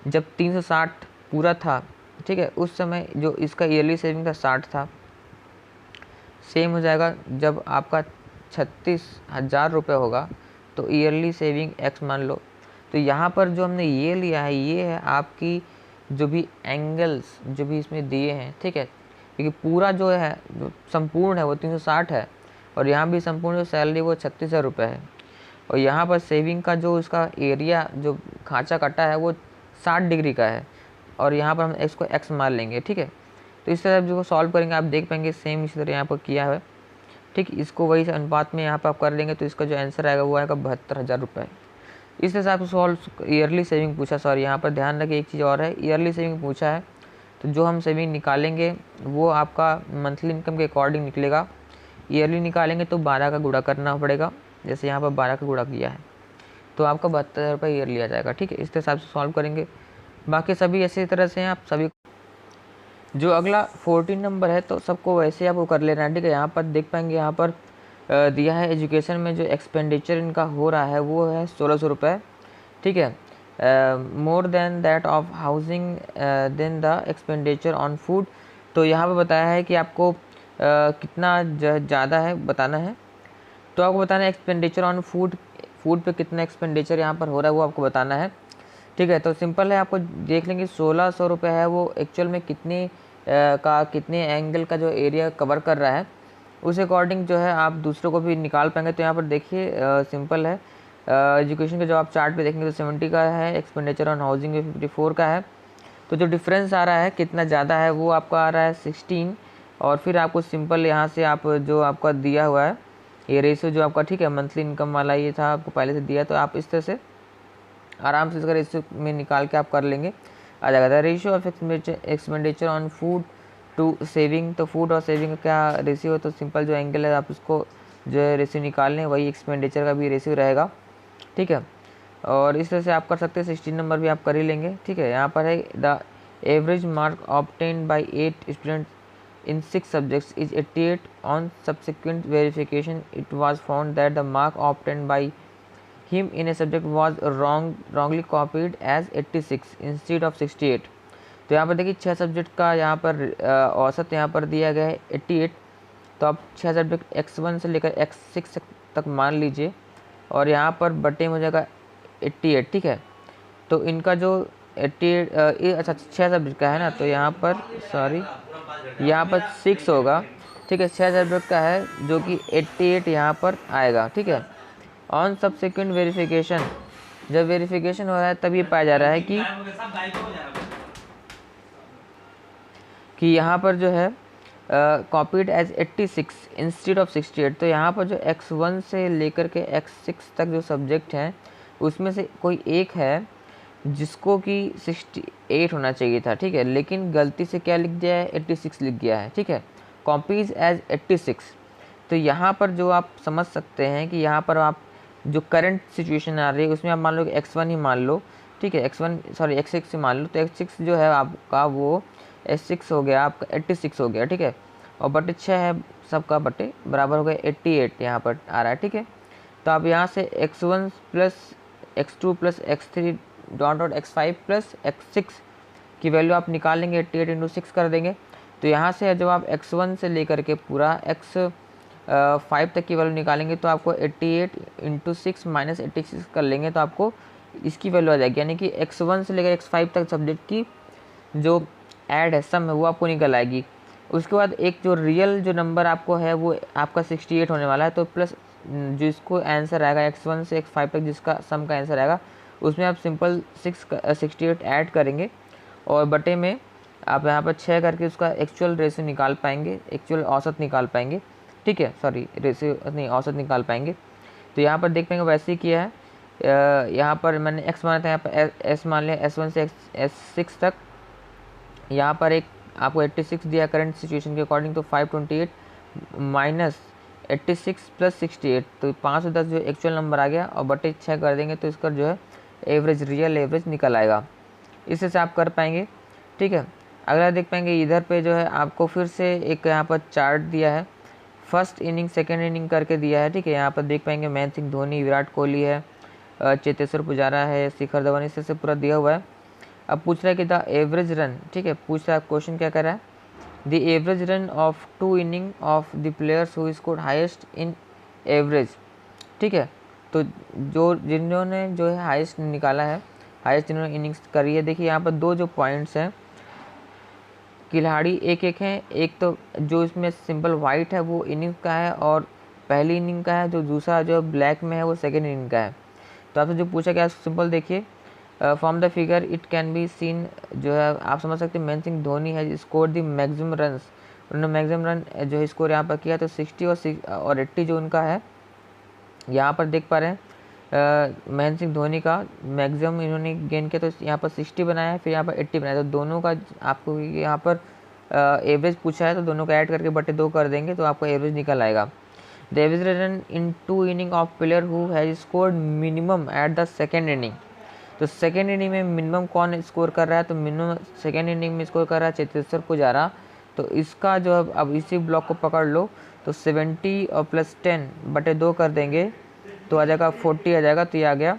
जब 360 पूरा था, ठीक है, उस समय जो इसका ईयरली सेविंग था 60 था, सेम हो जाएगा जब आपका 36,000 रुपये होगा तो ईयरली सेविंग x मान लो। तो यहाँ पर जो हमने ये लिया है ये है आपकी जो भी एंगल्स जो भी इसमें दिए हैं, ठीक है, क्योंकि पूरा जो है जो संपूर्ण है वो 360 है, और यहाँ भी संपूर्ण जो सैलरी वो 36,000 रुपये है, और यहाँ पर सेविंग का जो इसका एरिया जो खांचा कटा है वो 60 डिग्री का है, और यहाँ पर हम इसको x मान लेंगे, ठीक है। तो इस तरह जो सॉल्व करेंगे आप देख पाएंगे सेम इसी तरह यहाँ पर किया है, ठीक। इसको वही अनुपात में यहाँ पर आप कर लेंगे तो इसका जो आंसर आएगा वो आएगा 72,000 रुपये। इस हिसाब से सॉल्व ईयरली सेविंग पूछा, सॉरी यहाँ पर ध्यान रखिए एक चीज़ और है, ईयरली सेविंग पूछा है तो जो हम सेविंग निकालेंगे वो आपका मंथली इनकम के अकॉर्डिंग निकलेगा। ईयरली निकालेंगे तो 12 का गुणा करना पड़ेगा, जैसे यहाँ पर 12 का गुणा किया है तो आपका 72,000 रुपये ईयरली आ जाएगा, ठीक है। इस हिसाब से सॉल्व करेंगे, बाकी सभी ऐसी तरह से हैं आप सभी। जो अगला 14 नंबर है तो सबको वैसे आपको कर लेना है, ठीक है। यहाँ पर देख पाएंगे यहाँ पर दिया है एजुकेशन में जो एक्सपेंडिचर इनका हो रहा है वो है 1,600 रुपये, ठीक है। More than that of housing than the expenditure on food, तो यहाँ पर बताया है कि आपको कितना ज़्यादा है बताना है, तो आपको बताना है एक्सपेंडिचर ऑन फूड, फूड पे कितना एक्सपेंडिचर यहाँ पर हो रहा है वो आपको बताना है, ठीक है। तो सिंपल है, आपको देख लेंगे 1,600 रुपये है वो एक्चुअल में कितने एंगल का जो एरिया कवर कर रहा है उस अकॉर्डिंग जो है आप दूसरों को भी निकाल पाएंगे। तो यहाँ पर देखिए सिंपल है, एजुकेशन के जो आप चार्ट पे देखेंगे तो 70 का है, एक्सपेंडिचर ऑन हाउसिंग में 54 का है, तो जो डिफरेंस आ रहा है कितना ज़्यादा है वो आपका आ रहा है 16, और फिर आपको सिंपल यहाँ से आप जो आपका दिया हुआ है ये रेशियो जो आपका, ठीक है, मंथली इनकम वाला ये था आपको पहले से दिया, तो आप इस तरह से आराम से इसका रेशियो में निकाल के आप कर लेंगे, आ जाएगा। Ratio of expenditure on food to saving, तो फूड और सेविंग का क्या रेशियो है, तो सिंपल जो एंगल है आप उसको जो है रेशियो निकाल लें, वही एक्सपेंडिचर का भी रेशियो रहेगा, ठीक है। और इस तरह से आप कर सकते हैं, 16 नंबर भी आप कर ही लेंगे, ठीक है। यहाँ पर है the average mark obtained by 8 student in 6 subjects is 88. On subsequent verification, it was found that the mark obtained by him in a subject was wrongly copied as 86 instead of 68. तो यहाँ पर देखिए 6 सब्जेक्ट का यहाँ पर औसत यहाँ पर दिया गया है 88। तो आप 6 सब्जेक्ट x1 से लेकर x6 तक मान लीजिए और यहाँ पर बटे में हो जाएगा 88, ठीक है। तो इनका जो 88 अच्छा 6 सब्जेक्ट का है ना, तो यहाँ पर सॉरी यहाँ पर 6 होगा, ठीक है। 6 सब्जेक्ट का है जो कि 88 यहाँ पर आएगा, ठीक है। ऑन सब्सिक्वेंट वेरिफिकेशन, जब वेरिफिकेशन हो रहा है तब ये पाया जा रहा है कि यहाँ पर जो है कॉपीड एज 86 इंस्टेड ऑफ 68। तो यहाँ पर जो x1 से लेकर के x6 तक जो सब्जेक्ट हैं उसमें से कोई एक है जिसको कि 68 होना चाहिए था, ठीक है, लेकिन गलती से क्या लिख दिया है 86 लिख गया है, ठीक है। Copies as 86। तो यहाँ पर जो आप समझ सकते हैं कि यहाँ पर आप जो करंट सिचुएशन आ रही है उसमें आप मान लो कि x1 ही मान लो, ठीक है, x6 ही मान लो। तो x6 जो है आपका वो S6 हो गया, आपका 86 हो गया, ठीक है। और बटे 6 है सबका, बटे बराबर हो गया 88 यहाँ पर आ रहा है, ठीक है। तो आप यहाँ से x1 plus x2 plus x3 dot x5 plus x6 की वैल्यू आप निकालेंगे, 88 इंटू 6 कर देंगे। तो यहाँ से जब आप x1 से लेकर के पूरा x5 तक की वैल्यू निकालेंगे तो आपको 88 इंटू 6 माइनस 86 कर लेंगे तो आपको इसकी वैल्यू आ जाएगी, यानी कि x1 से लेकर x5 तक सब्जेक्ट की जो ऐड है सम है वो आपको निकल आएगी। उसके बाद एक जो रियल जो नंबर आपको है वो आपका 68 होने वाला है। तो प्लस जो इसको आंसर आएगा x1 से x5 तक जिसका सम का आंसर आएगा उसमें आप सिंपल 68 ऐड करेंगे और बटे में आप यहाँ पर 6 करके उसका एक्चुअल रेशियो निकाल पाएंगे, एक्चुअल औसत निकाल पाएंगे, ठीक है, सॉरी रेशियो नहीं औसत निकाल पाएंगे। तो यहाँ पर देख पाएंगे वैसे ही किया है। यहाँ पर मैंने x माना था, यहाँ पर s मान लिया, s1 से s6 तक। यहाँ पर एक आपको 86 दिया करंट सिचुएशन के अकॉर्डिंग, तो 528 माइनस 86 प्लस 68, तो 510 जो एक्चुअल नंबर आ गया और बटे 6 कर देंगे तो इसका जो है एवरेज, रियल एवरेज निकल आएगा। इससे से आप कर पाएंगे, ठीक है। अगला देख पाएंगे इधर पे जो है आपको फिर से एक यहाँ पर चार्ट दिया है, फर्स्ट इनिंग सेकेंड इनिंग करके दिया है, ठीक है। यहाँ पर देख पाएंगे महेंद्र सिंह धोनी, विराट कोहली है, चेतेश्वर पुजारा है, शिखर धवन, इससे पूरा दिया हुआ है। अब पूछ रहा है कि द एवरेज रन, ठीक है, पूछ रहा है क्वेश्चन क्या कर रहा है, the average run of 2 inning of the players who scored highest in average, ठीक है। तो जो जिन्होंने जो है हाईएस्ट निकाला है, हाईएस्ट जिन्होंने इनिंग्स करी है, देखिए यहाँ पर दो जो पॉइंट्स हैं खिलाड़ी एक एक हैं, एक तो जो इसमें सिंपल वाइट है वो इनिंग का है और पहली इनिंग का है, जो दूसरा जो ब्लैक में है वो सेकेंड इनिंग का है। तो आपसे जो पूछा गया सिंपल देखिए, from the figure it can be seen, जो है आप समझ सकते हैं महेंद्र सिंह धोनी है स्कोर द मैक्सिमम रन, उन्होंने मैक्सिमम रन जो है स्कोर यहाँ पर किया तो 60 और 80 जो उनका है यहाँ पर देख पा रहे हैं। महेंद्र सिंह धोनी का मैक्सिमम इन्होंने गेन किया तो यहाँ पर 60 बनाया है, फिर यहाँ पर 80 बनाया, तो दोनों का आपको यहाँ पर एवरेज पूछा है तो दोनों का ऐड करके बटे 2 कर देंगे तो आपको एवरेज निकल आएगा। The average run in 2 inning of player who has scored minimum at the second inning, तो सेकेंड इनिंग में मिनिमम कौन स्कोर कर रहा है, तो मिनिमम सेकेंड इनिंग में स्कोर कर रहा है चेतेश्वर पुजारा। तो इसका जो अब इसी ब्लॉक को पकड़ लो तो 70 और प्लस 10 बटे 2 कर देंगे तो आ जाएगा 40 आ जाएगा, तो ये आ गया।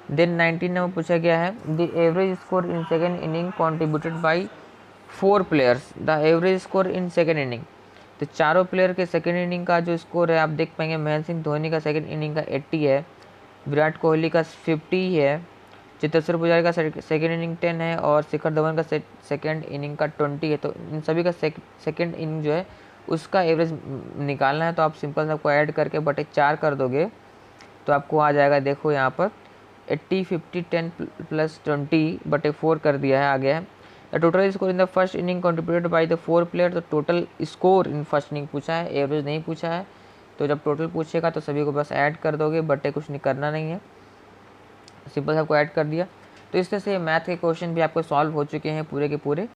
देन 19 नंबर पूछा गया है the average score in second inning contributed by 4 players, the average score in second inning, तो चारों प्लेयर के सेकेंड इनिंग का जो स्कोर है आप देख पाएंगे महेंद्र सिंह धोनी का सेकेंड इनिंग का 80 है, विराट कोहली का 50 है, चेतेश्वर पुजारा का सेकेंड इनिंग 10 है और शिखर धवन का सेकेंड इनिंग का 20 है। तो इन सभी का सेकेंड इनिंग जो है उसका एवरेज निकालना है, तो आप सिंपल सबको ऐड करके बटे 4 कर दोगे तो आपको आ जाएगा, देखो यहाँ पर 80 50 10 प्लस 20 बटे 4 कर दिया है, आ गया है। The total score in the first inning contributed by the 4 player, तो total score in first inning पूछा है, एवरेज नहीं पूछा है। तो जब टोटल पूछेगा तो सभी को बस ऐड कर दोगे, बटे कुछ नहीं करना नहीं है, सिंपल सबको ऐड कर दिया। तो इस तरह से मैथ के क्वेश्चन भी आपको सॉल्व हो चुके हैं पूरे के पूरे।